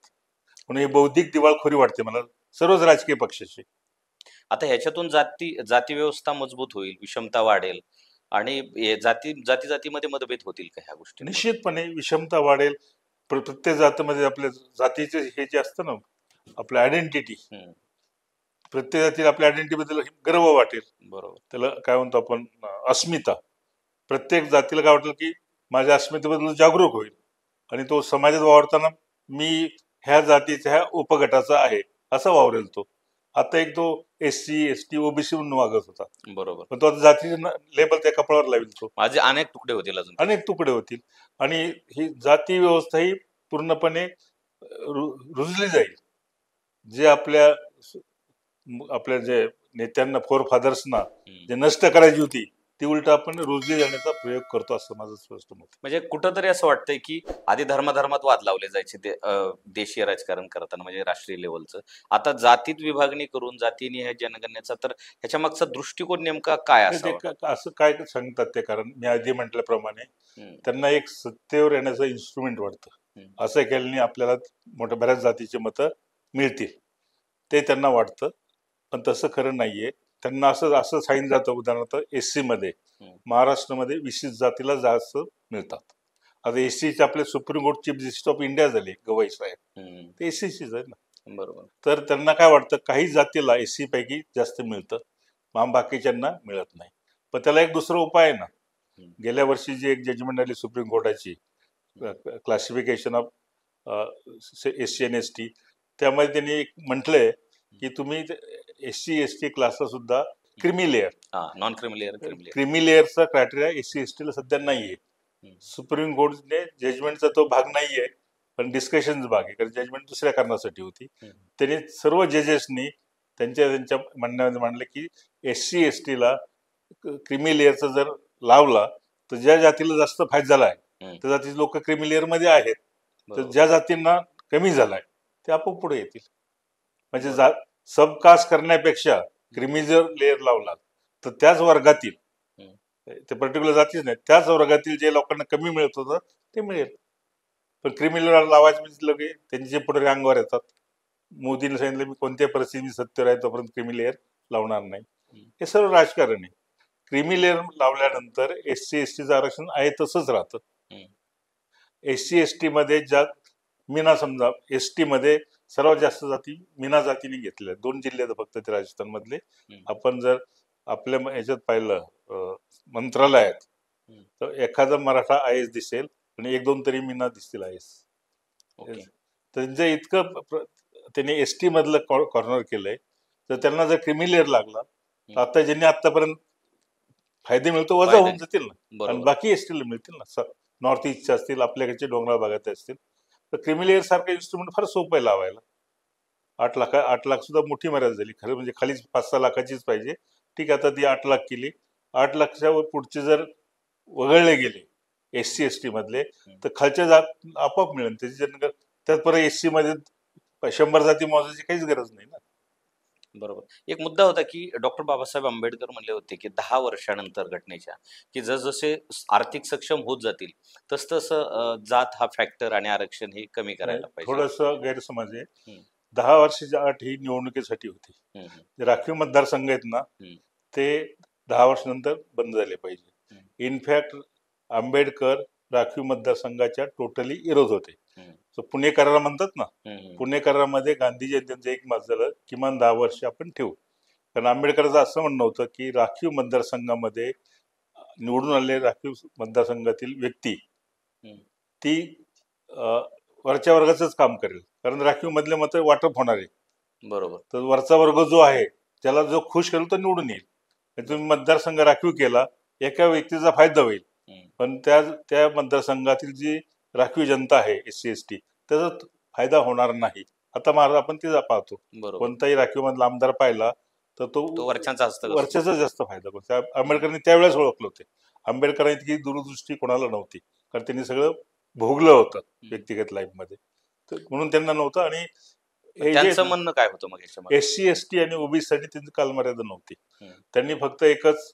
म्हणून ही बौद्धिक दिवाळखोरी वाटते मला सर्वच राजकीय पक्षाची. आता ह्याच्यातून जाती व्यवस्था मजबूत होईल, विषमता वाढेल आणि जातीमध्ये मतभेद होतील का ह्या गोष्टी? निश्चितपणे विषमता वाढेल. प्रत्येक जातीमध्ये आपल्या जातीचे हे जे असतं ना, आपलं आयडेंटिटी, प्रत्येक जातीला आपल्या आयडेंटिटी बद्दल गर्व वाटेल. बरोबर. त्याला काय म्हणतो आपण, अस्मिता. प्रत्येक जातीला काय वाटेल की माझ्या अस्मितेबद्दल जागरूक होईल आणि तो समाजात वावरताना मी ह्या जातीच्या ह्या उपगटाचा आहे असं वावरेल तो. आता एक तो SC ST OBC म्हणून वागत होता, बरोबर. पण तो आता जातीचे लेबल त्या कपाळावर लावेल तो. माझे अनेक तुकडे होतील अजून. अनेक तुकडे होतील आणि ही जाती व्यवस्था ही पूर्णपणे रुजली जाईल. जे आपल्या जे नेत्यांना फोरफादर्सना जे नष्ट करायची होती ती उलट आपण रुजली जाण्याचा प्रयोग करतो असं माझं स्पष्ट मत. म्हणजे कुठंतरी असं वाटतंय की आधी धर्मात वाद लावले जायचे देशीय राजकारण करताना, म्हणजे राष्ट्रीय लेवलचं. आता जातीत विभागणी करून जातीने जनगणनेचा, तर ह्याच्या मागचा दृष्टिकोन नेमका काय असावा? असं काय सांगतात ते, कारण मी आधी म्हटल्याप्रमाणे त्यांना एक सत्तेवर येण्याचं इन्स्ट्रुमेंट वाटतं. असं केल्याने आपल्याला मोठ्या बऱ्याच जातीची मतं मिळतील ते त्यांना वाटतं, पण तसं खरं नाहीये. त्यांना असं सांगितलं जातं, उदाहरणार्थ SC मध्ये महाराष्ट्रामध्ये 20 जातीला जास्त मिळतात. आता SCचे आपले supreme court chief justice of India झाले गवई साहेब, ते SCचेच आहे ना. बरोबर. तर त्यांना काय वाटतं, काही जातीला SC पैकी जास्त मिळतं, बाकीच्यांना मिळत नाही. पण त्याला एक दुसरा उपाय आहे ना. गेल्या वर्षी जी एक जजमेंट आली सुप्रीम कोर्टाची, क्लासिफिकेशन ऑफ SC आणि ST, त्यामध्ये त्यांनी एक म्हटलंय की तुम्ही SC ST क्लासला सुद्धा क्रिमी लेअर, नॉन क्रिमी लेअरचा क्रायटेरिया SC ST ला सध्या नाहीये. सुप्रीम कोर्टने जजमेंटचा तो भाग नाहीये, पण डिस्कशन भाग आहे, कारण जजमेंट दुसऱ्या कारणासाठी होती. त्यांनी सर्व जजेसनी त्यांच्या म्हणण्यामध्ये मांडलं की SC ST ला क्रिमी लेअरचा जर लावला तर ज्या जातीला जास्त फायदा झालाय त्या जातीचे लोक क्रिमी लेअर मध्ये आहेत, तर ज्या जातींना कमी झालाय ते आपोआप पुढे येतील. म्हणजे सबकास्ट करण्यापेक्षा क्रिमी जर लेअर लावला तर त्याच वर्गातील, ते पर्टिक्युलर जातीच नाही, त्याच वर्गातील जे लोकांना कमी मिळत होतं ते मिळेल. पण क्रिमी लेअर लावायचं म्हणजे लगे त्यांचे जे पुढे अंगावर येतात. मोदीने सांगितलं मी कोणत्याही परिस्थितीत सत्तेवर आहे तोपर्यंत क्रिमी लेअर लावणार नाही. हे सर्व राजकारण आहे. क्रिमी लेअर लावल्यानंतर SC STचं आरक्षण आहे तसंच राहतं. SC ST मध्ये ज्या मीना, समजा ST मध्ये सर्वात जास्त जाती मीना जातीने घेतलेल्या, 2 जिल्हे फक्त ते राजस्थान मधले. आपण जर आपल्या ह्याच्यात पाहिलं मंत्रालयात तर एखादा मराठा IAS दिसेल आणि 1-2 तरी मीना दिसतील IAS. त्यांचं इतकं त्यांनी ST मधलं कॉर्नर केलंय. तर त्यांना जर क्रिमी लेअर लागला तर आता ज्यांनी आतापर्यंत फायदे मिळतो वजा होऊन जातील ना, आणि बाकी ST ला मिळतील ना. नॉर्थ ईस्टचे असतील, आपल्याकडचे डोंगराळ भागात असतील, तर क्रिमी लेअर सारखं इन्स्ट्रुमेंट फार सोपं आहे लावायला. 8 लाख सुद्धा मोठी मर्यादा झाली खरं म्हणजे. खाली 5-6 लाखाचीच पाहिजे, ठीक आहे. आता ती 8 लाख केली. 8 लाखाच्या पुढचे जर वगळले गेले SC ST मधले तर खालच्या जात आपोआप मिळेल. त्यात परत SC मध्ये 100 जाती मोजायची काहीच गरज नाही ना. बरोबर. एक मुद्दा होता की डॉक्टर बाबासाहेब आंबेडकर म्हणले होते की 10 वर्षानंतर घटनेच्या, की जसजसे आर्थिक सक्षम होत जातील तसतसं जात हा फॅक्टर आणि आरक्षण हे कमी करायला पाहिजे. थोडंसं गैरसमज आहे. 10 वर्षाची अट ही निवडणुकीसाठी होती. राखीव मतदारसंघ आहेत ना ते 10 वर्षानंतर बंद झाले पाहिजे. इनफॅक्ट आंबेडकर राखीव मतदारसंघाच्या टोटली विरोध होते. पुणे करार म्हणतात ना, पुणे करारामध्ये गांधीजी त्यांचं एक मत झालं किमान 10 वर्ष आपण ठेवू. कारण आंबेडकरांचं असं म्हणणं होतं की राखीव मतदारसंघामध्ये निवडून आलेले राखीव मतदारसंघातील व्यक्ती ती वरच्या वर्गाचंच काम करेल, कारण राखीव मधले मत वाटप होणार आहे. बरोबर. तर वरचा वर्ग जो आहे त्याला जो खुश करेल तो निवडून येईल. तुम्ही मतदारसंघ राखीव केला, एका व्यक्तीचा फायदा होईल, पण त्या मतदारसंघातील जी राखीव जनता आहे SC ST त्याचा फायदा होणार नाही. आता आपण ते पाहतो, कोणताही राखीव मधला आमदार पाहिला तर तो वरच्याचा जास्त फायदा करतो. आंबेडकरांनी त्यावेळेस ओळखले होते. आंबेडकरांनी इतकी दूरदृष्टी कोणाला नव्हती, कारण त्यांनी सगळं भोगलं होतं व्यक्तिगत लाईफ मध्ये, म्हणून त्यांना नव्हतं. आणि त्यांचं म्हणणं काय होतं मग याच्यामध्ये? SC ST आणि OBC साठी त्यांची कालमर्यादा नव्हती. त्यांनी फक्त एकच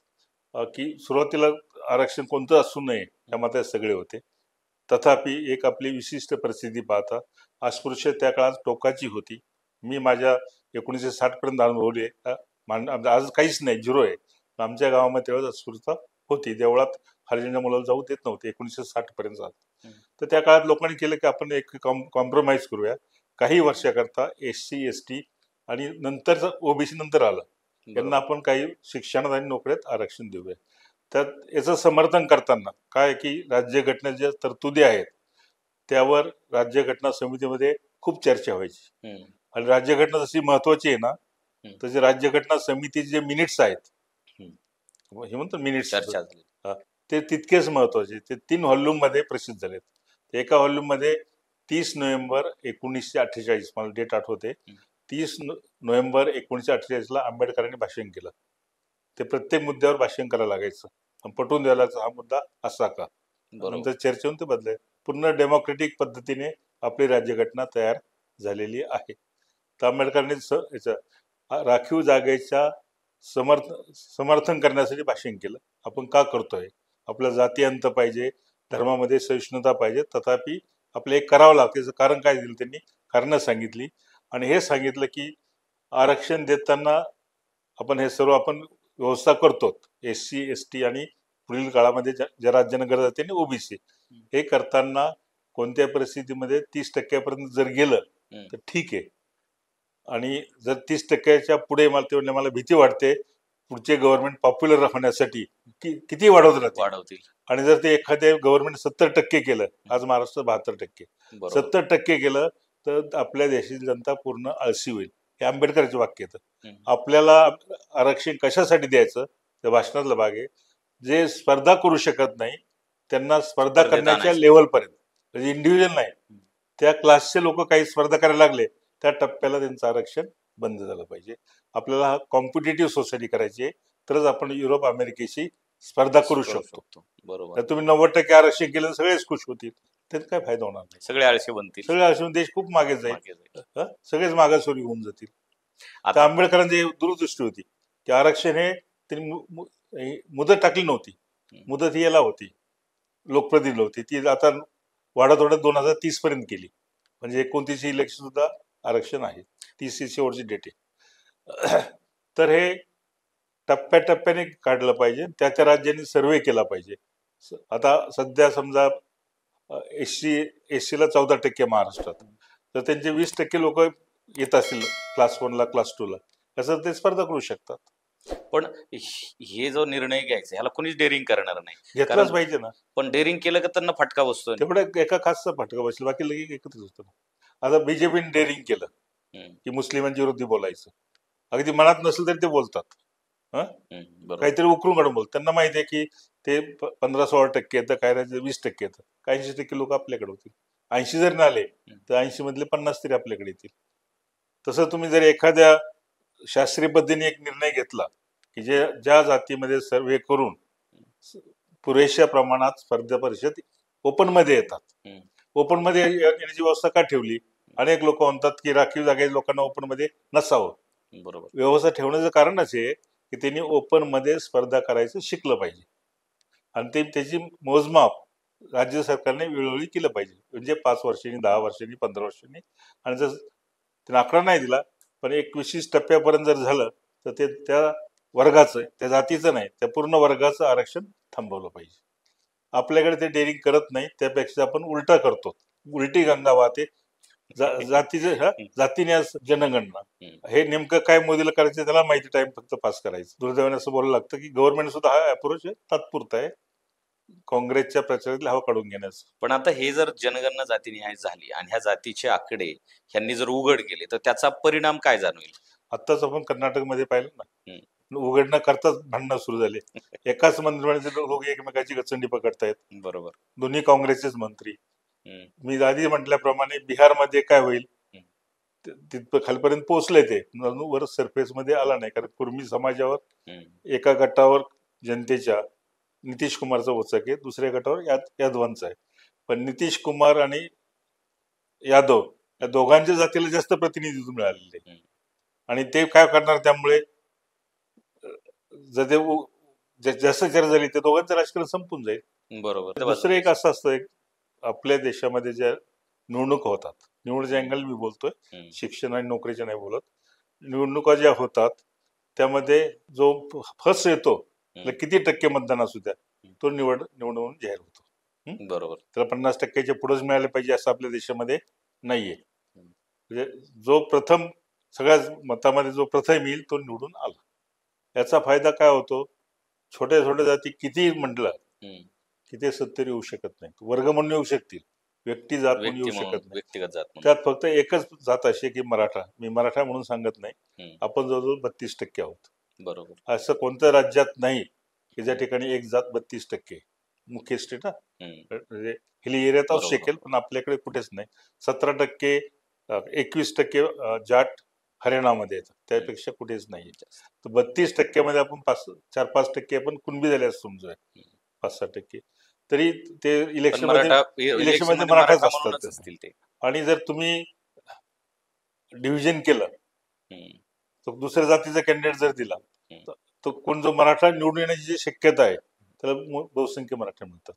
की सुरुवातीला आरक्षण कोणतं असू नये या मतात सगळे होते. तथापि एक आपली विशिष्ट परिस्थिती पाहता अस्पृश्य त्या काळात टोकाची होती. मी माझ्या 1960 पर्यंत अनुभवली. आज काहीच नाही, 0 आहे. आमच्या गावामध्ये तेव्हा अस्पृश्यता होती. देवळात हरिजन मुलाला जाऊ देत नव्हते 1960 पर्यंत. तर त्या काळात लोकांनी केलं की आपण एक कॉम्प्रोमाइज करूया. काही वर्षाकरता SC ST आणि नंतर OBC नंतर आलं, यांना आपण काही शिक्षणात आणि नोकऱ्यात आरक्षण देऊया. त्यात याचं समर्थन करताना काय की राज्यघटनेच्या ज्या तरतुदी आहेत त्यावर राज्यघटना समितीमध्ये खूप चर्चा व्हायची. आणि राज्यघटना जशी महत्वाची आहे ना तर जे राज्यघटना समितीचे जे मिनिट्स आहेत, हम्म. हे म्हणतो मिनिट्स, चर्चा झाली. ते तितकेच महत्वाचे. ते 3 व्हॉल्यूम मध्ये प्रसिद्ध झालेत. एका व्हॉल्यूम मध्ये 30 नोव्हेंबर 1948, मला डेट आठवते, 30 नोव्हेंबर 1948 ला आंबेडकरांनी भाषण केलं. ते प्रत्येक मुद्द्यावर भाषण करायला लागायचं, पटवून द्यायला हा मुद्दा असा का. नंतर चर्चेहून ते बदलले. पूर्ण डेमोक्रेटिक पद्धतीने आपली राज्यघटना तयार झालेली आहे. तर आंबेडकरांनी राखीव जागेच्या समर्थन करण्यासाठी भाषण केलं. आपण का करतोय, आपला जाती अंत पाहिजे, धर्मामध्ये सहिष्णुता पाहिजे, तथापि आपलं एक करावं लागतं. त्याचं कारण काय दिलं त्यांनी, कारणं सांगितली आणि हे सांगितलं की आरक्षण देताना आपण हे सर्व आपण व्यवस्था करतो, SC ST आणि पुढील काळामध्ये ज्या राज्यानं गरज आहे त्यांनी OBC. हे करताना कोणत्या परिस्थितीमध्ये 30% जर गेलं तर ठीक आहे, आणि जर 30% पुढे मला भीती वाटते पुढचे गव्हर्नमेंट पॉप्युलर होण्यासाठी किती वाढवतील. आणि जर ते एखाद्या गव्हर्नमेंट 70% केलं, आज महाराष्ट्र 72%, 70% केलं तर आपल्या देशाची जनता पूर्ण आळशी होईल. हे आंबेडकरचे वाक्य येतं. आपल्याला आरक्षण कशासाठी द्यायचं, त्या भाषणातला भाग आहे. जे स्पर्धा करू शकत नाही त्यांना स्पर्धा करण्याच्या लेवलपर्यंत, म्हणजे इंडिव्हिज्युअल नाही, त्या क्लासचे लोक काही स्पर्धा करायला लागले, त्या टप्प्याला त्यांचं आरक्षण बंद झालं पाहिजे. आपल्याला हा कॉम्पिटिटिव्ह सोसायटी करायची आहे, तरच आपण युरोप अमेरिकेशी स्पर्धा करू शकतो. बरोबर. तर तुम्ही 90% आरक्षण केलं तर सगळेच खुश होतील, त्यात काय फायदा होणार नाही. सगळे आळशी बनतील, सगळे आळशी, देश खूप मागे जाईल, सगळेच मागासवर्गीय होऊन जातील. आता आंबेडकरांची दूरदृष्टी होती की आरक्षण हे त्यांनी मुदत टाकली नव्हती. मुदत ही याला होती, लोकप्रतिनिधी होती, ती आता वाढत 2030 पर्यंत केली. म्हणजे 29 इलेक्शन सुद्धा आरक्षण आहे, 30 शेवटची डेट आहे. तर हे टप्प्याटप्प्याने काढलं पाहिजे, त्या राज्यांनी सर्वे केला पाहिजे. आता सध्या समजा SC ला 14% महाराष्ट्रात, तर त्यांचे 20% लोक येत असतील क्लास 1 ला, क्लास 2 ला, कसं ते स्पर्धा करू शकतात. पण हे जो निर्णय घ्यायचा ह्याला कोणीच डेअरिंग करणार नाही, घेतलाच पाहिजे ना. पण डेअरिंग केलं का त्यांना फटका बसतो, तेवढं एका खासचा फटका बसला, बाकी लगेच एकत्रच होतं ना. आता BJPने डेअरिंग केलं की मुस्लिमांच्या विरोधी बोलायचं, अगदी मनात नसेल तरी ते बोलतात, काहीतरी उकरून काढून बोलतात. त्यांना माहिती आहे की ते 15-16% येतं, काय राहायचं 20% येतं, 80% लोक आपल्याकडे होतील. 80 जर आले तर 80 मधले 50 तरी आपल्याकडे येतील. तसं तुम्ही जर एखाद्या शास्त्रीय पद्धतीने एक निर्णय घेतला की ज्या जातीमध्ये सर्वे करून पुरेशा प्रमाणात स्पर्धा परीक्षेत ओपन मध्ये येतात, ओपन मध्ये येण्याची व्यवस्था का ठेवली. अनेक लोक म्हणतात की राखीव जागेच्या लोकांना ओपन मध्ये नसावं. बरोबर, व्यवस्था ठेवण्याचं कारणच आहे की त्यांनी ओपन मध्ये स्पर्धा करायचं शिकलं पाहिजे, आणि त्याची मोजमाप राज्य सरकारने वेळोवेळी केलं पाहिजे. म्हणजे 5 वर्षांनी, 10 वर्षांनी, 15 वर्षांनी, आणि जर त्याने आकडा नाही दिला पण एक विशिष्ट टप्प्यापर्यंत जर झालं तर ते त्या वर्गाचं, त्या जातीचं नाही, त्या पूर्ण वर्गाचं आरक्षण थांबवलं पाहिजे. आपल्याकडे ते डेअरिंग करत नाही, त्यापेक्षा आपण उलटा करतो, उलटी गंगा वाहते. जातीने जनगणना, हे नेमकं काय मोदीला करायचं त्याला माहिती, टाइम फक्त पास करायचं. दुर्दैवाने असं बोलायला लागतं की गव्हर्नमेंट सुद्धा हा अप्रोच तात्पुरता आहे, काँग्रेसच्या प्रचारातली हवा काढून घेण्याचं. पण आता हे जर जनगणना जातीनिहाय झाली आणि ह्या जातीचे आकडे ह्यांनी जर उघड केले तर त्याचा परिणाम काय जाणवेल. आत्ताच आपण कर्नाटकमध्ये पाहिलं ना, उघड न करताच भांडणं सुरू झाले. एकाच मंत्रिमंडळाचे लोक एकमेकाची गचंडी पकडतायत. बरोबर, दोन्ही काँग्रेसचेच मंत्री. मी आधी म्हटल्याप्रमाणे बिहारमध्ये काय होईल, तिथं खालपर्यंत पोहोचले, ते वर सरफेस मध्ये आला नाही, कारण कुर्मी समाजावर एका गटावर जनतेच्या नितीश कुमारचा वचक आहे, दुसऱ्या गटावर यादवांचा आहे. पण नितीश कुमार आणि यादव या दोघांच्या जातीला जास्त प्रतिनिधित्व मिळालेले, आणि ते काय करणार, त्यामुळे जर ते जास्त चर्चा झाली तर दोघांचं राजकारण संपून जाईल. बरोबर. दुसरं एक असं असतं, आपल्या देशामध्ये ज्या निवडणुका होतात, निवडच्या अँगल मी बोलतोय, शिक्षण आणि नोकरीच्या नाही बोलत, निवडणुका ज्या होतात त्यामध्ये जो फर्स्ट येतो, किती टक्के मतदान असू द्या, तो निवडून जाहीर होतो. बरोबर, त्याला 50%च्या पुढेच मिळाले पाहिजे असं आपल्या देशामध्ये नाहीये. म्हणजे जो प्रथम, सगळ्या मतामध्ये जो प्रथम येईल तो निवडून आला. याचा फायदा काय होतो, छोट्या छोट्या जाती किती म्हटलं की ते 70 येऊ शकत नाही, वर्ग म्हणून येऊ शकतील, व्यक्ती जात म्हणून व्यक्ती येऊ म्हणून, शकत नाही. व्यक्तिगत जात म्हणून. त्यात फक्त एकच जात अशी आहे की मराठा. मी मराठा म्हणून सांगत नाही, हम्म, आपण जवळजवळ 32% आहोत. बरोबर. असं कोणत्या राज्यात नाही की ज्या ठिकाणी एक जात 32% मुख्य स्टेट. हम्म, म्हणजे हिली एरियात असू बरोबर. शकेल, पण आपल्याकडे कुठेच नाही. 17%, 21% जाट हरियाणामध्ये येतात, त्यापेक्षा कुठेच नाही. जास्त. तर 32% मध्ये आपण 4-5% आपण कुणबी झाले असं समजूया, 5-6%. तरी ते पण इलेक्शन मराठा मध्ये इलेक्शन मध्ये मराठाच मराठा असतात. म्हणूनच असतील ते. आणि जर तुम्ही डिव्हिजन केलं, हम्म, तर दुसऱ्या जातीचा कॅन्डिडेट जर दिला, हम्म. तर कोण जो मराठा निवडून येण्याची जी शक्यता आहे त्याला बहुसंख्य मराठा मिळतात.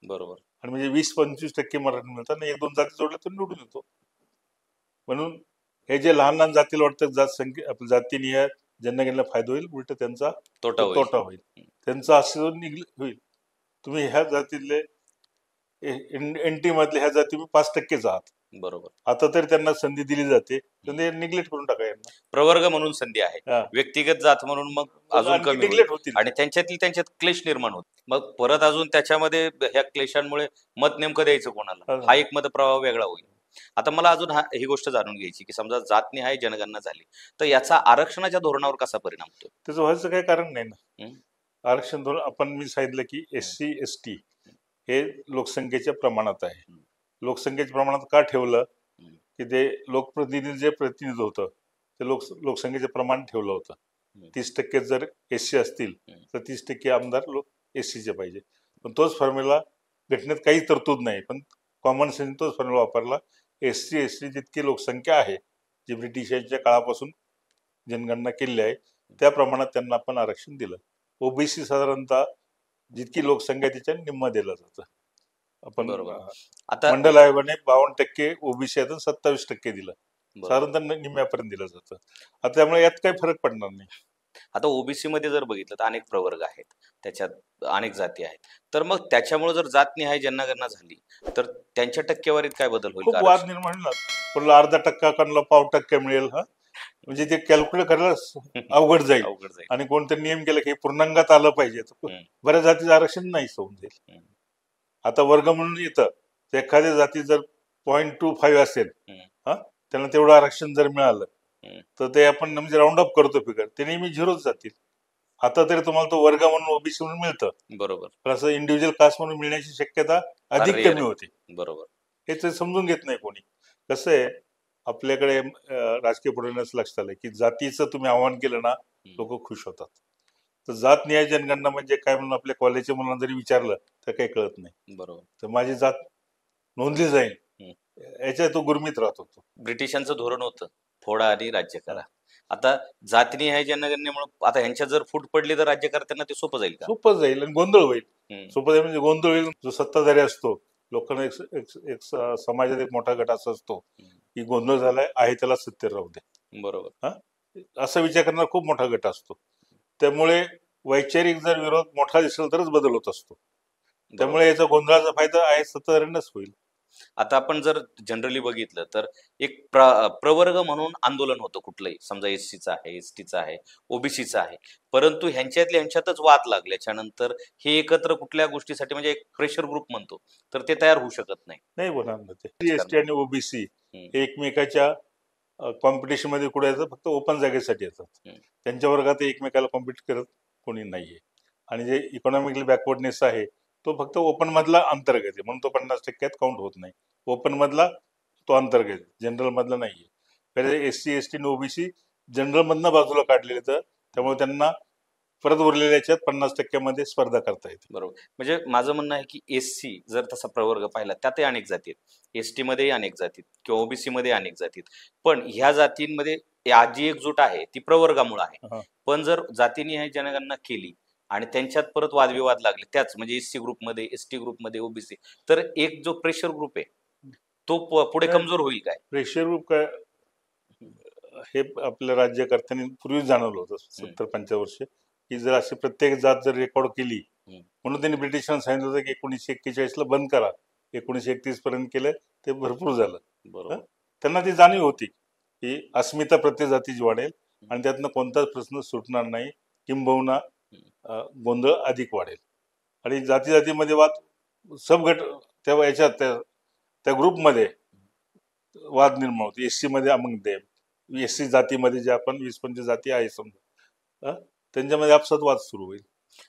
बरोबर. आणि म्हणजे 20-25% मराठी मिळतात आणि 1-2 जाती जोडल्या तर निवडून येतो. म्हणून हे जे लहान लहान जातीला वाटतं आपल्या जातीनिहाय जनगणनेला फायदा होईल, उलट त्यांचा तोटा होईल. तोटा होईल. त्यांचा अस्तित्व होईल. तुम्ही ह्या जातीतले एनटी मधले ह्या जाती 5%च आहात. बरोबर. आता तर त्यांना संधी दिली जाते, तर ते निग्लेक्ट करून टाका यांना. प्रवर्ग म्हणून संधी आहे, हा. व्यक्तिगत जात म्हणून मग अजून आणखी कमी होईल निग्लेक्ट होतील. आणि त्यांच्यात क्लेश निर्माण होत. मग परत अजून त्याच्यामध्ये ह्या क्लेशांमुळे मत नेमकं द्यायचं कोणाला, हा. हा एक मतप्रवाह वेगळा होईल. आता मला अजून ही गोष्ट जाणून घ्यायची की समजा जातनिहाय जनगणना झाली तर याचा आरक्षणाच्या धोरणावर कसा परिणाम होतो? त्याचं व्हायचं काही कारण नाही ना. हम्म. आरक्षण धोरण आपण मी सांगितलं की SC ST हे लोकसंख्येच्या प्रमाणात आहे. हम्म. लोकसंख्येच्या प्रमाणात का ठेवलं हम्म. की ते लोकप्रतिनिधी जे प्रतिनिधित्व होतं ते लोकसंख्येचे प्रमाण ठेवलं होतं. 30% जर SC असतील तर 30% आमदार SC चे पाहिजे. पण तोच फॉर्म्युला घटनेत काही तरतूद नाही, पण कॉमन सेन्स तोच फॉर्म्युला वापरला. SC ST जितकी लोकसंख्या आहे, जी ब्रिटिशांच्या काळापासून जनगणना केलेली आहे त्या प्रमाणात त्यांना आपण आरक्षण दिलं. ओबीसी साधारणतः जितकी लोकसंख्या त्याच्या निम्म दिलं जातं. आपण बरोबर. आता मंडल आयोगाने 52% ओबीसी आहेत, 27% दिलं. बरोबर. साधारणतः निम्म्यापर्यंत दिलं जातं. आता त्यामुळे यात काही फरक पडणार नाही. आता ओबीसी मध्ये जर बघितलं तर अनेक प्रवर्ग आहेत, त्याच्यात अनेक जाती आहेत, तर मग त्याच्यामुळे जर जातनिहाय जनगणना झाली तर त्यांच्या टक्केवारीत काय बदल होईल? खूप वाद निर्माण होणार. कोणाला 0.5% कोणाला 0.5% मिळेल. म्हणजे ते कॅल्क्युलेट करायला अवघड जाईल. अवघड जाईल. आणि कोणतं नियम केलं की हे पूर्णांगात आलं पाहिजे, बऱ्याच जातीचं आरक्षण नाही होऊन जाईल. आता वर्ग म्हणून येतं तर एखाद्या जाती जर 0.25 असेल, त्यांना तेवढं आरक्षण जर मिळालं तर ते आपण म्हणजे राऊंड अप करतो फिगर, ते नेहमी झिरोच जातील. आता तरी तुम्हाला तो वर्ग म्हणून ओबीसी म्हणून मिळतं. बरोबर. पण असं इंडिव्हिज्युअल कास्ट म्हणून मिळण्याची शक्यता अधिक कमी होती. बरोबर. हे ते समजून घेत नाही कोणी. कसं आहे, आपल्याकडे राजकीय पुढाऱ्यांनाच लक्षात आलं की जातीचं तुम्ही आव्हान केलं ना, लोक खुश होतात. तर जात न्याय जनगणना म्हणजे काय म्हणून आपल्या कॉलेजच्या मुलांना जरी विचारलं तर काही कळत नाही. बरोबर. तर माझी जात नोंदली जाईल याच्या तो गुरमीत राहत होतो. ब्रिटिशांचं धोरण होतं फोडा आणि राज्य करा. आता जातनिहाय जनगणनेमुळे आता ह्यांच्या जर फूट पडली तर राज्यकर्त्यांना ते सोपं जाईल का? सोपं जाईल आणि गोंधळ होईल. सोपं जाईल म्हणजे गोंधळ होईल. जो सत्ताधारी असतो, लोकांना एक समाजात एक मोठा गट असा असतो की गोंधळ झालाय आहे त्याला सत्तेवर राहू दे. बरोबर. असा विचार करणारा खूप मोठा गट असतो. त्यामुळे वैचारिक जर विरोध मोठा दिसेल तरच बदल होत असतो. त्यामुळे याचा गोंधळाचा फायदा आहे सत्ताधाऱ्यांनाच होईल. आता आपण जर जनरली बघितलं तर एक प्रवर्ग म्हणून आंदोलन होतं कुठलंही, समजा SCचं आहे, STचं आहे, ओबीसीचं आहे, परंतु ह्यांच्यातच वाद लागल्याच्या नंतर हे एकत्र कुठल्या गोष्टीसाठी म्हणजे एक प्रेशर ग्रुप म्हणतो तर ते तयार होऊ शकत नाही होणार ना. ते ST आणि ओबीसी एकमेकाच्या कॉम्पिटिशन मध्ये कुठे येतात, फक्त ओपन जागेसाठी येतात. त्यांच्या वर्गात एकमेकाला कॉम्पिट करत कोणी नाहीये. आणि जे इकॉनॉमिकली बॅकवर्डनेस आहे तो फक्त ओपन मधला अंतर्गत आहे, म्हणून तो 50% काउंट होत नाही. ओपन मधला तो अंतर्गत, जनरल मधला नाहीये. पहिले SC ST आणि ओबीसी जनरल मधनं बाजूला काढलेले, तर त्यामुळे त्यांना परत उरलेल्या याच्यात 50% मध्ये स्पर्धा करता येते. बरोबर. म्हणजे माझं म्हणणं आहे की SC जर तसा प्रवर्ग पाहिला त्यातही अनेक जाती आहेत, ST मध्येही अनेक जाती किंवा ओबीसी मध्ये अनेक जाती, पण ह्या जातींमध्ये जी एकजूट आहे ती प्रवर्गामुळे आहे. पण जर जातीनिहाय जनगणना केली आणि त्यांच्यात परत वादविवाद लागले त्याच म्हणजे SC ग्रुपमध्ये, ST ग्रुपमध्ये, ओबीसी, तर एक जो प्रेशर ग्रुप आहे तो पुढे कमजोर होईल काय? प्रेशर ग्रुप काय हे आपल्या राज्यकर्त्यांनी पूर्वी जाणवलं होतं 70-75 वर्ष की जर अशी प्रत्येक जात जर रेकॉर्ड केली, म्हणून त्यांनी ब्रिटिशांना सांगितलं होतं की 1941 ला बंद करा. 1931 पर्यंत केलं ते भरपूर झालं. त्यांना ती जाणीव होती की अस्मिता प्रत्येक जातीची वाढेल आणि त्यातनं कोणताच प्रश्न सुटणार नाही, किंबहुना गोंधळ अधिक वाढेल. आणि जाती जातीमध्ये वाद सब गट तेव्हा याच्यात त्या ग्रुपमध्ये वाद निर्माण होते. एससी मध्ये अमंग देम, एससी जातीमध्ये जे आपण 20-25 जाती आहे समजा, त्यांच्यामध्ये आपसात वाद सुरू होईल.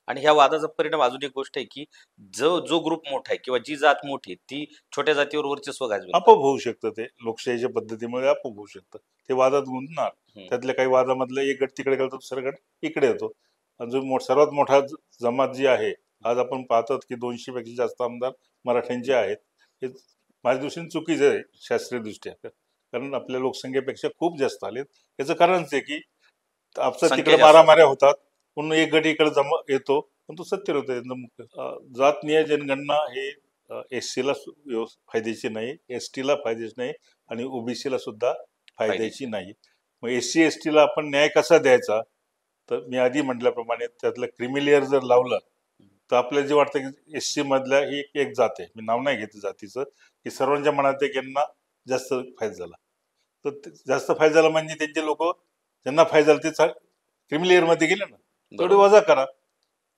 आणि ह्या वादाचा परिणाम अजून एक गोष्ट आहे की जो ग्रुप मोठा आहे किंवा जी जात मोठी आहे, ती छोट्या जातीवर वर्चस्व गाजवेल. आपोआप होऊ शकतं, ते लोकशाहीच्या पद्धतीमुळे आपोआप होऊ शकतं. ते वादात गुंतणार, त्यातल्या काही वादामधलं एक गट तिकडे गेला तर दुसरा गट इकडे येतो. आणि जो सर्वात मोठा जमात जी आहे, आज आपण पाहतो की 200 पेक्षा जास्त आमदार मराठ्यांचे आहेत. हे माझ्या दृष्टीने चुकीचं आहे शास्त्रीय दृष्ट्या, कारण आपल्या लोकसंख्येपेक्षा खूप जास्त आलेत. याचं कारणच आहे की आपसा संख्या तिकडे जास्त मारामाऱ्या होतात, पुन्हा एक गट इकडे जमा येतो, पण तो सत्तेवर होतो. जातनीय जनगणना हे एससीला फायद्याची नाही, एसटीला फायद्याची नाही, आणि ओबीसीला सुद्धा फायद्याची नाही. मग एससी एसटीला आपण न्याय कसा द्यायचा? तर मी आधी म्हटल्याप्रमाणे त्यातलं क्रिमिलेअर जर लावलं तर आपल्याला जे वाटतं की एससी मधल्या ही एक जात आहे, मी नाव नाही घेते जातीचं, की सर्वांच्या मनात एक यांना जास्त फायदा झाला. तर जास्त फायदा झाला म्हणजे त्यांचे लोक ज्यांना फायदा झाला ते क्रिमिलेअर मध्ये गेले ना, तेवढे वजा करा.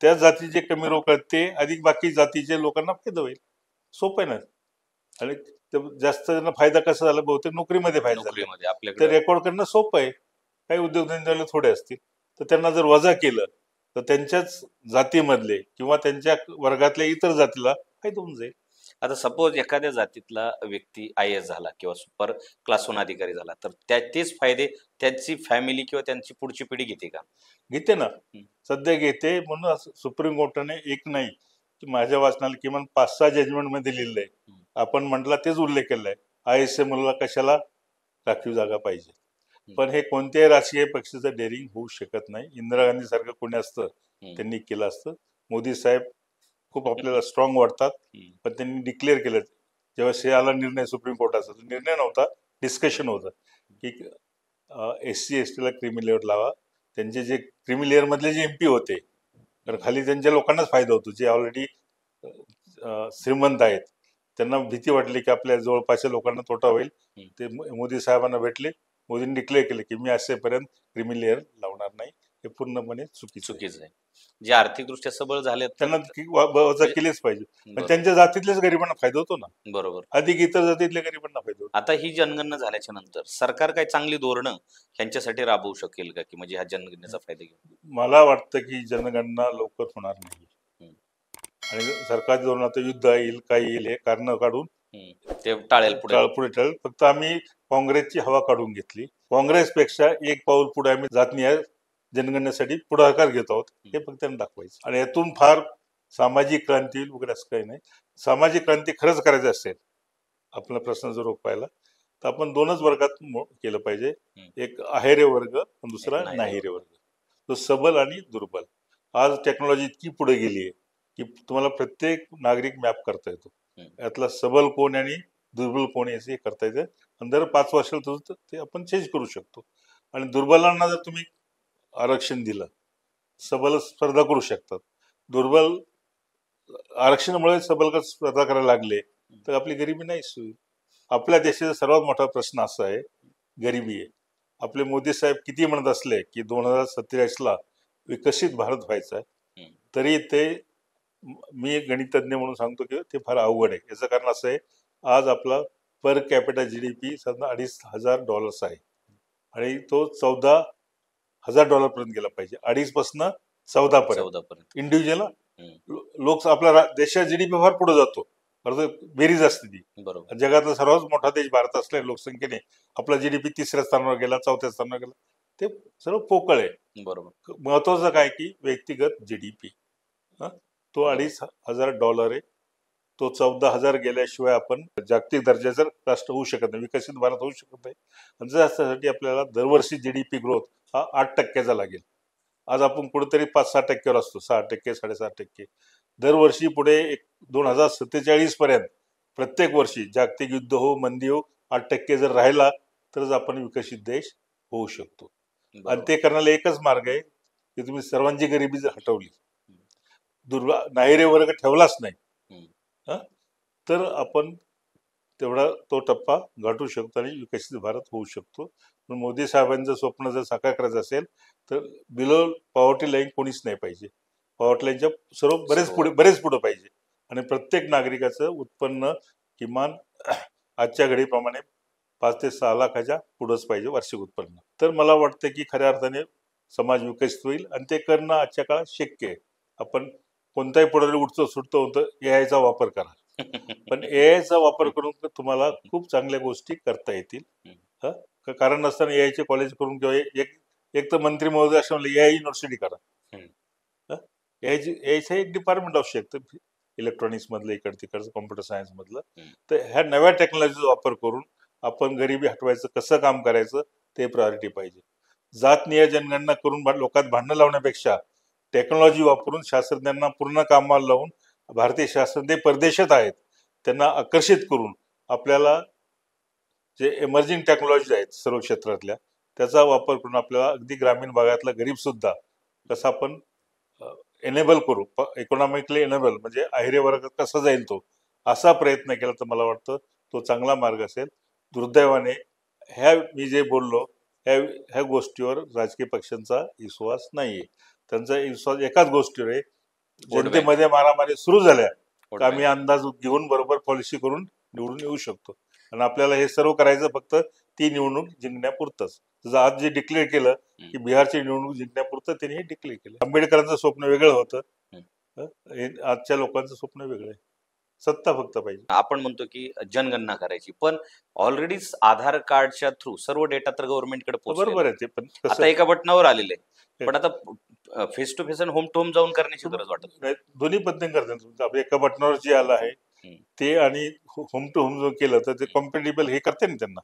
त्या जातीचे कमी लोक आहेत ते अधिक बाकी जातीचे लोकांना फायदा होईल. सोपं आहे ना. आणि जास्त त्यांना फायदा कसा झाला? बहुतेक नोकरीमध्ये फायदा झाला. ते रेकॉर्ड करणं सोपं आहे. काही उद्योगधंद्याला थोडे असतील, तर त्यांना जर वजा केलं तर त्यांच्याच जातीमधले किंवा त्यांच्या वर्गातल्या इतर जातीला फायदा होऊन जाईल. आता सपोज एखाद्या जातीतला व्यक्ती IAS झाला किंवा सुपर क्लास 1 अधिकारी झाला, तर तेच फायदे त्यांची फॅमिली किंवा त्यांची पुढची पिढी घेते का? घेते ना, सध्या घेते. म्हणून सुप्रीम कोर्टाने एक नाही की माझ्या वाचनाला किमान 5-6 जजमेंट मध्ये लिहिलंय. आपण म्हटला तेच उल्लेख केलाय, IAS मुलाला कशाला राखीव जागा पाहिजे. पण हे कोणत्याही राजकीय पक्षाचं डेअरिंग होऊ शकत नाही. इंदिरा गांधी सारखं कोणी असतं त्यांनी केलं असतं. मोदी साहेब खूप आपल्याला स्ट्रॉंग वाटतात, पण त्यांनी डिक्लेअर केलं जेव्हा आला निर्णय सुप्रीम कोर्टाचा, निर्णय नव्हता, डिस्कशन होतं की SC ST ला क्रिमिलेअर लावा. त्यांचे जे क्रिमिलेअर मधले जे MP होते, तर खाली त्यांच्या लोकांनाच फायदा होतो, जे ऑलरेडी श्रीमंत आहेत. त्यांना भीती वाटली की आपल्या जवळपासच्या लोकांना तोटा होईल. ते मोदी साहेबांना भेटले, मोदींनी डिक्लेअर केलं की मी असेपर्यंत क्रिमिलेअर लावणार नाही. हे पूर्णपणे चुकीचं आहे. जे आर्थिकदृष्ट्या सबळ झाले त्यांना वजा केलेच पाहिजे. पण त्यांच्या जातीतल्याच गरिबांना फायदा होतो ना. बरोबर. अधिक इतर जातीतल्या गरिबांना फायदा होतो. आता ही जनगणना झाल्याच्या नंतर सरकार काही चांगली धोरणं यांच्यासाठी राबवू शकेल का, की म्हणजे ह्या जनगणनेचा फायदा घेऊन? मला वाटतं की जनगणना लवकर होणार नाही, आणि सरकारी धोरण आता युद्ध येईल, काय येईल, हे कारण काढून ते टाळेल, पुढे टळेल. फक्त आम्ही काँग्रेसची हवा काढून घेतली. काँग्रेसपेक्षा एक पाऊल पुढे आम्ही जातनीय जनगणनेसाठी पुढाकार घेत आहोत, हे फक्त त्यांना दाखवायचं. आणि यातून फार सामाजिक क्रांती होईल वगैरे असं काही नाही. सामाजिक क्रांती खरंच करायची असेल, आपला प्रश्न जर पाहिला तर आपण 2च वर्गात केलं पाहिजे. एक आहेरे वर्ग आणि दुसरा नाहिरे वर्ग. तो सबल आणि दुर्बल. आज टेक्नॉलॉजी इतकी पुढे गेली आहे की तुम्हाला प्रत्येक नागरिक मॅप करता येतो. यातला सबल कोण आणि दुर्बल कोण याचे करता येतं. आणि दर 5 वर्षाला ते आपण चेंज करू शकतो. आणि दुर्बलांना जर तुम्ही आरक्षण दिलं, सबल स्पर्धा करू शकतात. दुर्बल आरक्षणामुळे सबल स्पर्धा करायला लागले तर आपली गरिबी नाहीच होईल. आपल्या देशाचा सर्वात मोठा प्रश्न असा आहे, गरिबी आहे. आपले मोदी साहेब किती म्हणत असले की 2047ला विकसित भारत व्हायचा आहे, तरी ते, मी गणितज्ञ म्हणून सांगतो की ते फार अवघड आहे. याचं कारण असं आहे, आज आपला पर कॅपिटल GDP साधारण $2,500 आहे, आणि तो $14,000 पर्यंत गेला पाहिजे. 2.5 पासून 14 पर्यंत इंडिव्हिज्युअल. लोक आपला देशात GDP फार पुढे जातो, बेरीज असते ती. जगातला सर्वात मोठा देश भारत असल्या लोकसंख्येने आपला GDP 3ऱ्या स्थानावर गेला, 4थ्या स्थानावर गेला. ते सर्व पोकळ आहे. बरोबर. महत्वाचं काय की व्यक्तिगत GDP तो $2,500 आहे. तो 14,000 गेल्याशिवाय आपण जागतिक दर्जाचं राष्ट्र होऊ शकत नाही, विकसित भारत होऊ शकत नाही. आणि त्यासाठी आपल्याला दरवर्षी GDP ग्रोथ हा 8% लागेल. आज आपण कुठेतरी 5-6% असतो, 6%, 6.5%. दरवर्षी पुढे 2047 पर्यंत प्रत्येक वर्षी जागतिक युद्ध हो, मंदी हो, 8% जर राहिला तरच आपण विकसित देश होऊ शकतो. आणि ते करण्याला एकच मार्ग आहे की तुम्ही सर्वांची गरिबी जर हटवली, नाहिरे वर्ग ठेवलाच नाही, तर आपण तेवढा तो टप्पा गाठू शकतो आणि विकसित भारत होऊ शकतो. पण मोदी साहेबांचं स्वप्न जर साकार करायचं असेल तर बिलो पॉवर्टी लाईन कोणीच नाही पाहिजे. पॉवर्टी लाईनच्या सर्व बरेच पुढे पाहिजे. आणि प्रत्येक नागरिकाचं उत्पन्न किमान आजच्या घडीप्रमाणे 5 ते 6 लाखाच्या पुढंच पाहिजे वार्षिक उत्पन्न. तर मला वाटतं की खऱ्या अर्थाने समाज विकसित होईल आणि ते करणं आजच्या काळात शक्य आहे. आपण कोणताही पुढारी उठतो सुटतो होतं एआयचा वापर करा, पण एआयचा वापर करून तुम्हाला खूप चांगल्या गोष्टी करता येतील. कारण नसताना एआयचे कॉलेज करून किंवा एक तर मंत्री महोदय असं म्हणलं एआय युनिव्हर्सिटी करा. एआयचं एक डिपार्टमेंट असू शकतं इलेक्ट्रॉनिक्स मधलं, इकडं तिकडचं कॉम्प्युटर सायन्स मधलं. तर ह्या नव्या टेक्नॉलॉजीचा वापर करून आपण गरिबी हटवायचं कसं काम करायचं ते प्रायोरिटी पाहिजे. जातनीय जनगणना करून लोकांत भांडणं लावण्यापेक्षा टेक्नॉलॉजी वापरून शास्त्रज्ञांना पूर्ण कामाला लावून भारतीय शास्त्रज्ञ परदेशात आहेत त्यांना आकर्षित करून आपल्याला जे एमर्जिंग टेक्नॉलॉजी आहेत सर्व क्षेत्रातल्या त्याचा वापर करून आपल्याला अगदी ग्रामीण भागातला गरीब सुद्धा कसा आपण एनेबल करू, इकॉनॉमिकली एनेबल म्हणजे अहिरे वर्गात कसा जाईल तो, असा प्रयत्न केला तर मला वाटतं तो चांगला मार्ग असेल. दुर्दैवाने मी जे बोललो ह्या गोष्टीवर राजकीय पक्षांचा विश्वास नाहीये. त्यांचा विश्वास एकाच गोष्टीवर आहे, जनतेमध्ये मारामारी सुरू झाल्या तर आम्ही अंदाज घेऊन बरोबर पॉलिसी करून निवडून येऊ शकतो. आणि आपल्याला हे सर्व करायचं फक्त ती निवडणूक जिंकण्यापुरतंच. जसं आज जे डिक्लेअर केलं की बिहारची निवडणूक जिंकण्यापुरतं त्यांनी हे डिक्लेअर केलं. आंबेडकरांचं स्वप्न वेगळं होतं, आजच्या लोकांचं स्वप्न वेगळं आहे. सत्ता फक्त पाहिजे. आपण म्हणतो की जनगणना करायची, पण ऑलरेडीच आधार कार्डच्या थ्रू सर्व डेटा तर गव्हर्नमेंटकडे पोहोचलेला बरोबर आहे ते, पण आता एका बटनावर आलेले आहे. पण आता फेस टू फेस आणि होम टू होम जाऊन करण्याची गरज वाटत नाही. दोन्ही पद्धतीने करतात. आपल्या एका बटनावर जे आलं आहे ते आणि होम टू होम जो केलं तर ते कॉम्पेटेबल हे करता येईल, त्यांना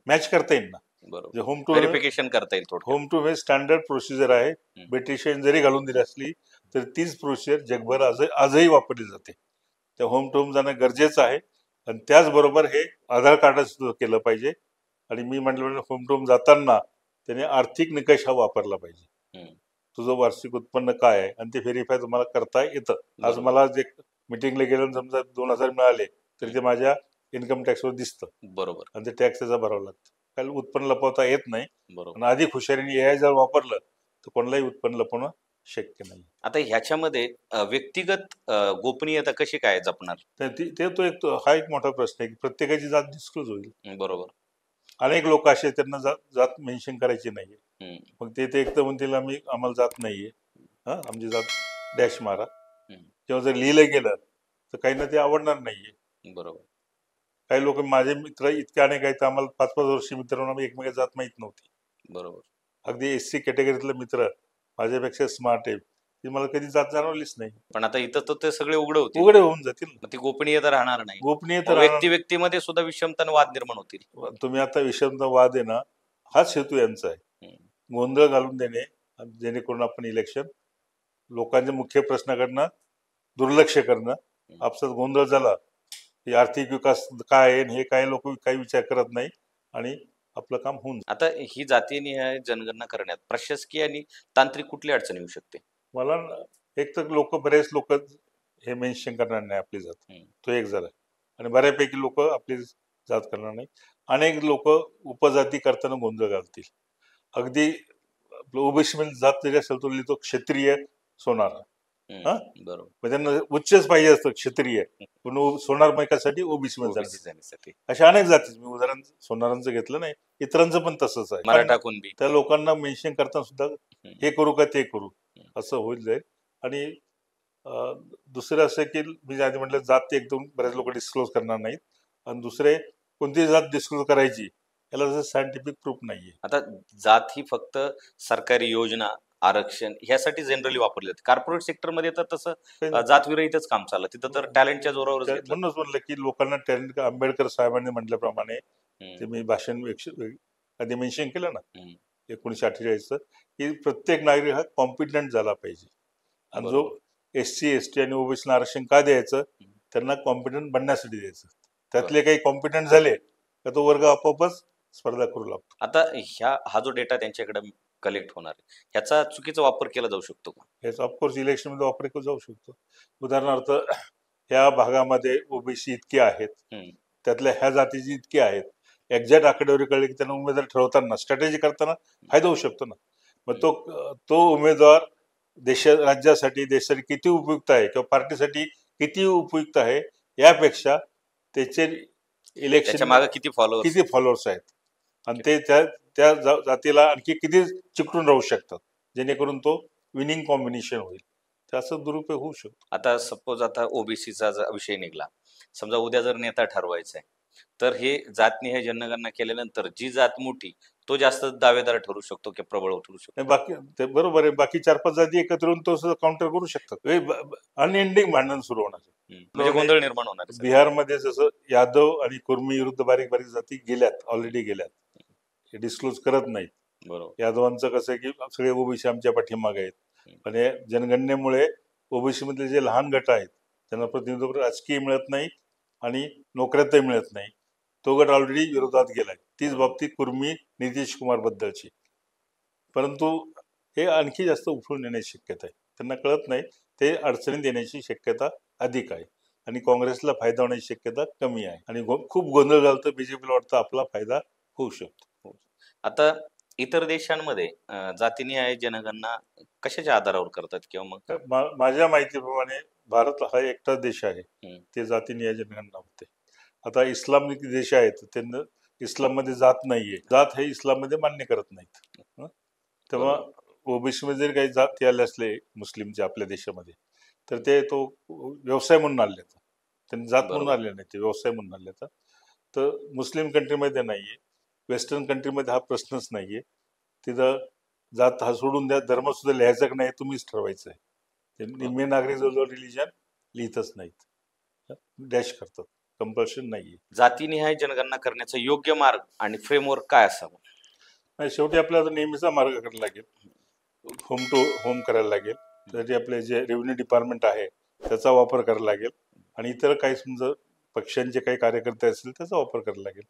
मॅच करता येईल ना. बरोबर, होम टू व्हेरिफिकेशन करता येईल. होम टू हे स्टँडर्ड प्रोसिजर आहे. ब्रिटिशांनी जरी घालून दिली असली तर तीच प्रोसिजर जगभर आजही वापरली जाते. त्या होम टू होम जाणं गरजेचं आहे. आणि त्याचबरोबर हे आधार कार्ड सुद्धा केलं पाहिजे. आणि मी म्हटलं होम टू होम जाताना त्याने आर्थिक निकष हा वापरला पाहिजे. तुझं वार्षिक उत्पन्न काय आहे आणि ते व्हेरीफाय तुम्हाला करता येतं. आज मला जे मिटिंगला गेलं समजा 2000 मिळाले तरी ते माझ्या इन्कम टॅक्सवर दिसतं. बरोबर. आणि ते टॅक्स त्याचा भरावं लागतं. कारण उत्पन्न लपवता येत नाही. बरोबर. आणि अधिक हुशारीने एआय जर वापरलं तर कोणालाही उत्पन्न लपवणं शक्य नाही. आता ह्याच्यामध्ये व्यक्तिगत गोपनीयता कशी काय जपणार? हा एक मोठा प्रश्न आहे की प्रत्येकाची जात डिस्क्लोज होईल. बरोबर. अनेक लोक असे त्यांना जात मेन्शन करायची नाहीये. मग ते एकदम म्हणतील आम्हाला जात नाहीये, आमची जात डॅश मारा. किंवा जर लिहिलं गेलं तर काहींना ते आवडणार नाहीये. बरोबर. काही लोक, माझे मित्र इतके अनेक आहेत, आम्हाला 5-5 वर्ष मित्र म्हणून एकमेका जात माहित नव्हती. बरोबर. अगदी एससी कॅटेगरीतले मित्र माझ्यापेक्षा स्मार्ट आहे, ती मला कधी जात जाणवलीच नाही. पण आता इथं तर ते सगळे उघडे होऊन जातील. ती गोपनीयता राहणार नाही. गोपनीयता व्यक्तीमध्ये सुद्धा विषमता आणि वाद निर्माण होतील. तुम्ही आता विषमता वाद आहे ना, हाच हेतू यांचा आहे, गोंधळ घालून देणे, जेणेकरून आपण इलेक्शन लोकांच्या मुख्य प्रश्नाकडनं दुर्लक्ष करणं. आपसात गोंधळ झाला की आर्थिक विकास काय आहे हे काय लोक काही विचार करत नाही आणि आपलं काम होऊन. आता ही जातीनिहाय जनगणना करण्यात प्रशासकीय आणि तांत्रिक कुठली अडचण येऊ शकते? मला एक तर बरेच लोक हे मेन्शन करणार नाही आपली जात, तो एक झाला. आणि बऱ्यापैकी लोक आपली जात करणार नाही. अनेक लोक उपजाती करताना गोंधळ घालतील. अगदी ओबीसी मध्ये जात जरी असेल तर तो क्षत्रिय सोनार, बरोबर, त्यांना उच्चच पाहिजे असतं क्षत्रिय, पण सोनार मैकासाठी ओबीसी मध्ये जाण्यासाठी. अशा अनेक जाती, मी उदाहरण सोनारांचं घेतलं नाही, इतरांचं पण तसंच आहे. मराठा कुणबी, त्या लोकांना मेन्शन करताना सुद्धा हे करू का ते करू असं होईल जाईल. आणि दुसरं असं की मी आधी म्हटलं जात एकदम बरेच लोक डिस्क्लोज करणार नाहीत. आणि दुसरे कोणती जात डिस्क्लोज करायची याला जसं सायंटिफिक प्रूफ नाहीये. आता जात ही फक्त सरकारी योजना, आरक्षण ह्यासाठी जनरली वापरली जाते. कॉर्पोरेट सेक्टर मध्ये तर तसं जात विरहितच काम चाललं, तिथं तर टॅलेंटच्या जोरावर. म्हणूनच म्हणलं की लोकांना टॅलेंट, आंबेडकर साहेबांनी म्हटल्याप्रमाणे ते मी भाषण आधी मेन्शन केलं ना 1948चं, की प्रत्येक नागरिक हा कॉम्पिटंट झाला पाहिजे. आणि जो SC ST आणि ओबीसीला आरक्षण का द्यायचं, त्यांना कॉम्पिटंट बनण्यासाठी द्यायचं. त्यातले काही कॉम्पिटंट झाले तर तो वर्ग आपोआपच स्पर्धा करू लागतो. आता हा जो डेटा त्यांच्याकडे कलेक्ट होणार आहे ह्याचा चुकीचा वापर केला जाऊ शकतो का? ह्याचा ऑफकोर्स इलेक्शन मध्ये वापर केला जाऊ शकतो. उदाहरणार्थ ह्या भागामध्ये ओबीसी इतके आहेत, त्यातल्या ह्या जातीची इतके आहेत, एक्झॅक्ट आकडेवारी कळले की त्यांना उमेदवार ठरवताना स्ट्रॅटेजी करताना फायदा होऊ शकतो ना. मग तो उमेदवार राज्यासाठी देशासाठी किती उपयुक्त आहे किंवा पार्टीसाठी किती उपयुक्त आहे यापेक्षा त्याचे त्याच्या इलेक्शन मागे किती फॉलोअर्स किती फॉलोअर्स आहेत आणि ते त्या जातीला आणखी किती चिकटून राहू शकतात, जेणेकरून तो विनिंग कॉम्बिनेशन होईल. त्याचा दुरुपयोग होऊ शकतो. आता सपोज आता ओबीसीचा विषय निघला, समजा उद्या जर नेता ठरवायचा आहे, तर हे जातनिहाय जनगणना केल्यानंतर जी जात मोठी तो जास्त दावेदार ठरू शकतो की प्रबळ ठरू शकतो. नाही, बाकी ते बरोबर आहे. बाकी 4-5 जाती एकत्र येऊन तो काउंटर करू शकतात. अनएंडिंग भांडण सुरू होणार. म्हणजे गोंधळ निर्माण होणार आहे सगळं. बिहारमध्ये जसं यादव आणि कुर्मी विरुद्ध बारीक बारीक जाती गेल्यात, ऑलरेडी गेल्यात, हे डिस्क्लोज करत नाहीत. बरोबर. यादवांचं कसं आहे की सगळे ओबीसी आमच्या पाठीमागे आहेत, पण हे जनगणनेमुळे ओबीसी मधले जे लहान गट आहेत त्यांना प्रतिनिधित्व राजकीय मिळत नाही आणि नोकऱ्यातही मिळत नाही, तो गट ऑलरेडी विरोधात गेलाय. तीच बाबतीत कुर्मी नितीश कुमार बद्दलची. परंतु हे आणखी जास्त उफळून येण्याची शक्यता आहे. त्यांना कळत नाही, ते अडचणीत येण्याची शक्यता अधिक आहे आणि काँग्रेसला फायदा होण्याची शक्यता कमी आहे आणि खूप गोंधळ झाला तर बीजेपीला वाटतं आपला फायदा होऊ शकतो. आता इतर देशांमध्ये जातीनिहाय जनगणना कशाच्या आधारावर करतात किंवा मग माझ्या माहितीप्रमाणे भारत हा एकटाच देश आहे ते जातीनिहाय जनगणना होते. आता इस्लामिक देश आहेत त्यांना इस्लाममध्ये जात नाहीये, जात हे इस्लाममध्ये मान्य करत नाहीत. तेव्हा ओबीसी मध्ये जर काही जाती आले असले मुस्लिमचे आपल्या देशामध्ये तर ते तो व्यवसाय म्हणून आले, त्यांनी जात म्हणून आले नाही, ते व्यवसाय म्हणून आले. तर मुस्लिम कंट्रीमध्ये नाहीये, वेस्टर्न कंट्रीमध्ये हा प्रश्नच नाहीये. तिथं जात हा सोडून द्या, धर्म सुद्धा लिहायचा की नाही तुम्हीच ठरवायचं आहे. ते निम्मे नागरिक जवळजवळ रिलिजन लिहितच नाहीत, डॅश करतात, कंपल्शन नाहीये. जातीनिहाय जनगणना करण्याचा योग्य मार्ग आणि फ्रेमवर्क काय असावं? नाही, शेवटी आपल्याला नेहमीचा मार्ग करायला लागेल, होम टू होम करायला लागेल. त्यासाठी आपले जे रेव्हेन्यू डिपार्टमेंट आहे त्याचा वापर करायला लागेल आणि इतर काही समजा पक्षांचे काही कार्यकर्ते असतील त्याचा वापर करायला लागेल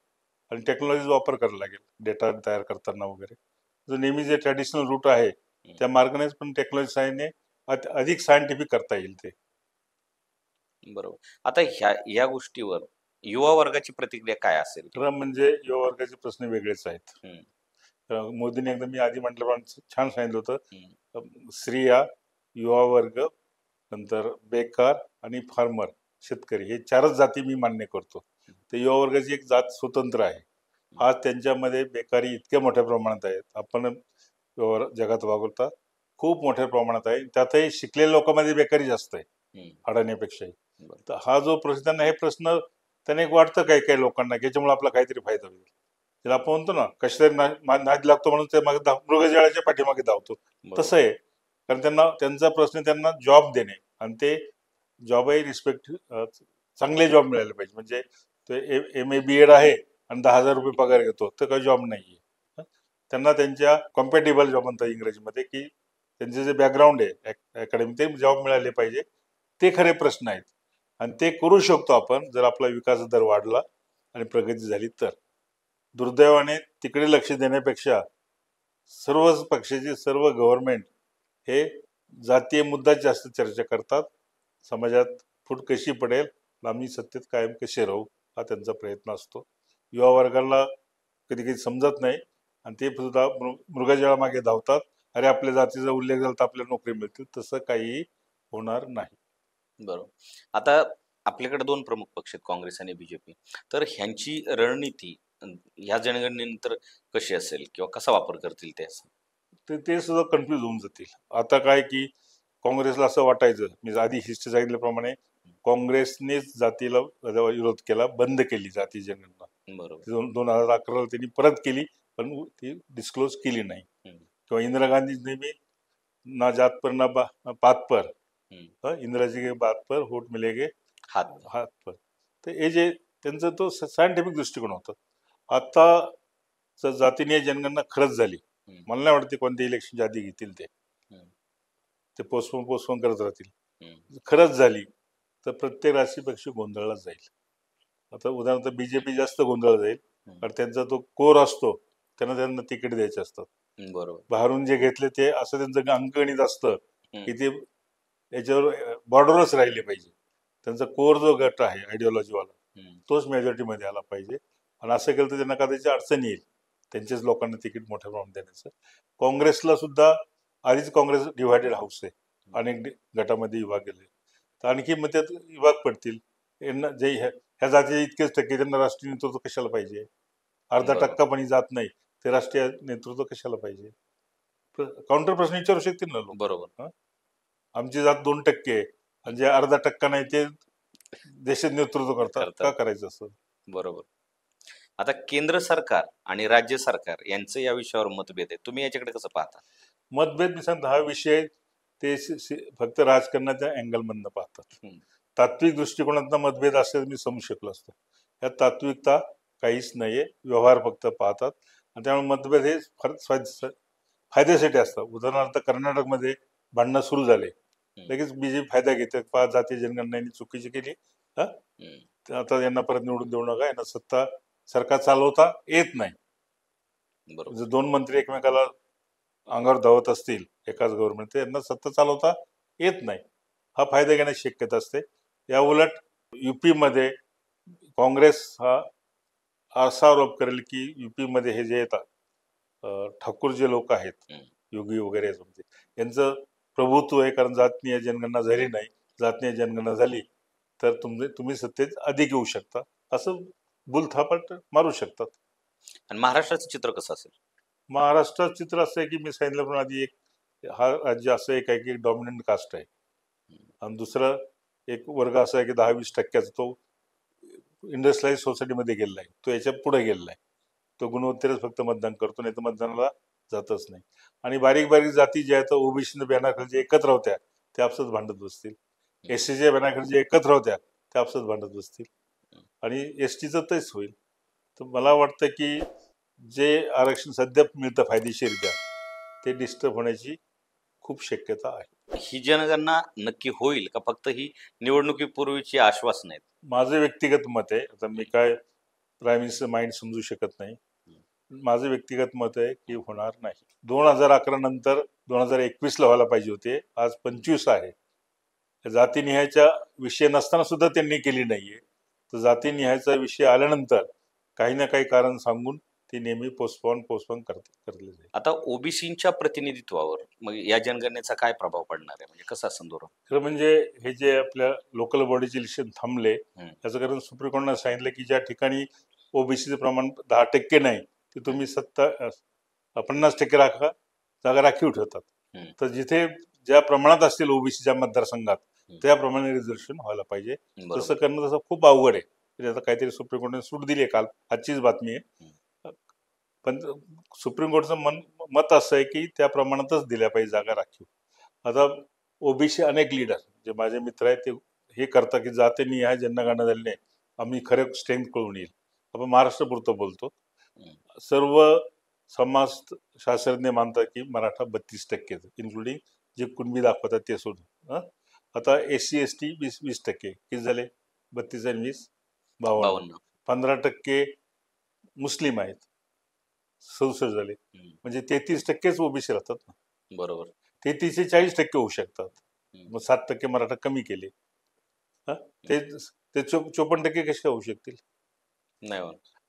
आणि टेक्नॉलॉजीचा वापर करायला लागेल डेटा तयार करताना वगैरे. जो नेहमी जे ट्रॅडिशनल रूट आहे त्या मार्गानेच पण टेक्नॉलॉजी साहाय्याने अधिक सायंटिफिक करता येईल ते. बरोबर. आता या गोष्टीवर युवा वर्गाची प्रतिक्रिया काय असेल? म्हणजे युवा वर्गाचे प्रश्न वेगळेच आहेत. मोदींनी एकदा मी आधी म्हटल्याप्रमाणे छान सांगितलं होतं, स्त्रिया, युवा वर्ग, नंतर बेकार आणि फार्मर शेतकरी हे 4च जाती मी मान्य करतो. तर युवा वर्गाची एक जात स्वतंत्र आहे. आज त्यांच्यामध्ये बेकारी इतक्या मोठ्या प्रमाणात आहेत, आपण जगात वागवता खूप मोठ्या प्रमाणात आहे. त्यातही शिकलेल्या लोकांमध्ये बेकारी जास्त आहे अडाण्यापेक्षाही. तर हा जो प्रश्न त्यांना, हे प्रश्न त्यांना एक वाटतं काही काही लोकांना की याच्यामुळे आपला काहीतरी फायदा होईल. तर आपण म्हणतो ना कशातरी नाद लागतो म्हणून ते मागे मृगजळाच्या पाठीमागे धावतो, तसं आहे. कारण त्यांचा प्रश्न त्यांना जॉब देणे आणि ते जॉबही रिस्पेक्ट, चांगले जॉब मिळाले पाहिजे. म्हणजे ते MA BEd आहे आणि 10,000 रुपये पगार घेतो तर काही जॉब नाहीये. त्यांना त्यांच्या कॉम्पॅटेबल जॉब म्हणतात इंग्रजीमध्ये, की त्यांचे जे बॅकग्राऊंड आहे अकॅडमी ते जॉब मिळाले पाहिजे. ते खरे प्रश्न आहेत आणि ते करू शकतो आपण जर आपला विकास दर वाढला आणि प्रगती झाली तर. दुर्दैवाने तिकडे लक्ष देण्यापेक्षा सर्वच पक्षाचे सर्व गव्हर्नमेंट हे जातीय मुद्दा जास्त चर्चा करतात. समाजात फूट कशी पडेल, आम्ही सत्तेत कायम कसे राहू हा त्यांचा प्रयत्न असतो. युवा वर्गाला कधी कधी समजत नाही आणि ते सुद्धा मृगजळामागे धावतात. अरे आपल्या जातीचा उल्लेख झाला तर आपल्याला नोकरी मिळतील, तसं काही होणार नाही. बरोबर. आता आपल्याकडे 2 प्रमुख पक्ष आहेत, काँग्रेस आणि बीजेपी. तर ह्यांची रणनीती ह्या जनगणनेनंतर कशी असेल किंवा कसा वापर करतील ते सुद्धा कन्फ्युज होऊन जातील. आता काय की काँग्रेसला असं वाटायचं, मी आधी हिस्ट्री सांगितल्याप्रमाणे काँग्रेसनेच जातीला विरोध केला, बंद केली जाती जनगणना. बरोबर. 2011ला त्यांनी परत केली पण ती डिस्क्लोज केली नाही. किंवा इंदिरा गांधी नेहमी ना जात पर ना पात पर, इंदिराजी के बात पर वोट मिलेगे हात पर. तर हे जे त्यांचा तो सायंटिफिक दृष्टिकोन होता. आता जर जातीनिहाय जनगणना खरंच झाली, मला नाही वाटते कोणत्या इलेक्शनच्या आधी घेतील ते पोस्टपोन करत राहतील. खरंच झाली तर प्रत्येक राजकीय पक्ष गोंधळला जाईल. आता उदाहरणार्थ बीजेपी जास्त गोंधळ जाईल, कारण त्यांचा तो कोर असतो, त्यांना तिकीट द्यायचे असतात. बरोबर. बाहेरून जे घेतले ते असं त्यांचं अंकगणित असतं की ते याच्यावर बॉर्डरच राहिले पाहिजे. त्यांचा कोर जो गट आहे आयडिओलॉजीवाला तोच मेजॉरिटीमध्ये आला पाहिजे आणि असं केलं तर त्यांना कदाचित अडचण येईल त्यांच्याच लोकांना तिकीट मोठ्या प्रमाणात देण्याचं. काँग्रेसला सुद्धा आधीच काँग्रेस डिव्हायडेड हाऊस आहे, अनेक गटामध्ये विभाग गेले तर आणखी मग त्यात विभाग पडतील. यांना जे ह्या जातीचे इतकेच टक्के, त्यांना राष्ट्रीय नेतृत्व कशाला पाहिजे? अर्धा बरोबर. टक्का पण जात नाही, ते राष्ट्रीय नेतृत्व कशाला पाहिजे? काउंटर प्रश्न विचारू शकतील ना लोक. बरोबर. आमची जात 2% आहे आणि जे अर्धा टक्का नाही ते देशात नेतृत्व करतात, करतात. का करायचं असं? बरोबर. आता केंद्र सरकार आणि राज्य सरकार यांचं या विषयावर मतभेद आहे, तुम्ही याच्याकडे कसं पाहता? मतभेद मी सांगतो, हा विषय ते फक्त राजकारणाच्या अँगल मधनं पाहतात. तात्विक दृष्टिकोनातनं मतभेद असेल मी समजू शकलो असतो. यात तात्विकता काहीच नाहीये, व्यवहार फक्त पाहतात आणि त्यामुळे मतभेद हे फायद्यासाठी असतात. उदाहरणार्थ कर्नाटकमध्ये भांडणं सुरू झाले, लगेच बीजेपी फायदा घेते, 5 जातीय जनगणना चुकीची केली, आता यांना परत निवडून देऊ नका, यांना सत्ता सरकार चालवता येत नाही. बरोबर. जर 2 मंत्री एकमेकाला अंगावर धावत असतील एकाच गव्हर्नमेंट, यांना सत्ता चालवता येत नाही, हा फायदा घेण्याची शक्यता असते. या उलट युपी मध्ये काँग्रेस हा असा आरोप करेल की युपी मध्ये हे जे येतात ठाकूर जे लोक आहेत, योगी वगैरे, यांचं प्रभुत्व आहे, कारण जातीय जनगणना झाली नाही, जातीय जनगणना झाली तर तुम्ही सत्तेत अधिक येऊ शकता, असं बुलथापट मारू शकतात. आणि महाराष्ट्राचं चित्र कसं असेल? महाराष्ट्राचं चित्र असं आहे की मी सांगितलं पण आधी, हा राज्य असं एक आहे की डॉमिनंट कास्ट आहे आणि दुसरं एक वर्ग असा आहे की 10-20% तो इंडस्ट्रियलाइज सोसायटीमध्ये गेलेला आहे, तो याच्या पुढे गेलेला आहे, तो गुणवत्तेलाच फक्त मतदान करतो, नाही तर मतदानाला जातच नाही. आणि बारीक बारीक जाती ज्या आहेत ओबीसी बॅनरखाली जे एकत्र होत्या त्या आपसात भांडत बसतील, एससीच्या बॅनरखाली जे एकत्र होत्या त्या आपसात भांडत बसतील आणि एसटीचं तेच होईल. तर मला वाटतं की जे आरक्षण सध्या मिळतं फायदेशीररित्या ते डिस्टर्ब होण्याची खूप शक्यता आहे. ही जनगणना नक्की होईल का फक्त ही निवडणुकीपूर्वीची आश्वासन आहेत? माझं व्यक्तिगत मत आहे, आता मी काय प्राईम मिनिस्टर माइंड समजू शकत नाही, माझं व्यक्तिगत मत आहे की होणार नाही. 2011 नंतर 2021ला व्हायला पाहिजे होते, आज 25 आहे. जातीनिहायचा विषय नसताना सुद्धा त्यांनी केली नाहीये, तर जातीनिहायचा विषय आल्यानंतर काही ना काही कारण सांगून ती नेहमी पोस्टपोन करले जाईल. आता ओबीसीच्या प्रतिनिधित्वावर मग या जनगणनेचा काय प्रभाव पडणार आहे, म्हणजे कसं असं धोरण? खरं म्हणजे हे जे आपल्या लोकल बॉडीचे इलेक्शन थांबले, त्याचं कारण सुप्रीम कोर्टाने सांगितलं की ज्या ठिकाणी ओबीसीचं प्रमाण 10% नाही ते तुम्ही 50% राखा, जागा राखीव ठेवतात. तर जिथे ज्या प्रमाणात असतील ओबीसीच्या मतदारसंघात त्याप्रमाणे रिझर्वेशन व्हायला पाहिजे. तसं करणं तसं खूप अवघड आहे. त्याचा काहीतरी सुप्रीम कोर्टाने सूट दिली आहे, काल आजचीच बातमी आहे. पण सुप्रीम कोर्टचं मत असं आहे की त्या प्रमाणातच दिल्या पाहिजे जागा राखीव. आता ओबीसी अनेक लीडर जे माझे मित्र आहेत ते हे करतात की जातीनिहाय जनगणना झाली नाही, आम्ही खरं स्ट्रेंथ कळून येईल. आपण महाराष्ट्रापुरतं बोलतो, सर्व समाज शास्त्रज्ञ मानतात की मराठा 32% इन्क्लुडिंग जे कुणबी दाखवतात ते सोडून. आता एससी एसटी 20% किती झाले? 32 आणि 20 52. 15% मुस्लिम आहेत, 67 झाले, म्हणजे 33%च ओबीसी राहतात ना. बरोबर. 33 ते 40% होऊ शकतात, मग 7% मराठा कमी केले, ते 54% कसे होऊ शकतील? नाही.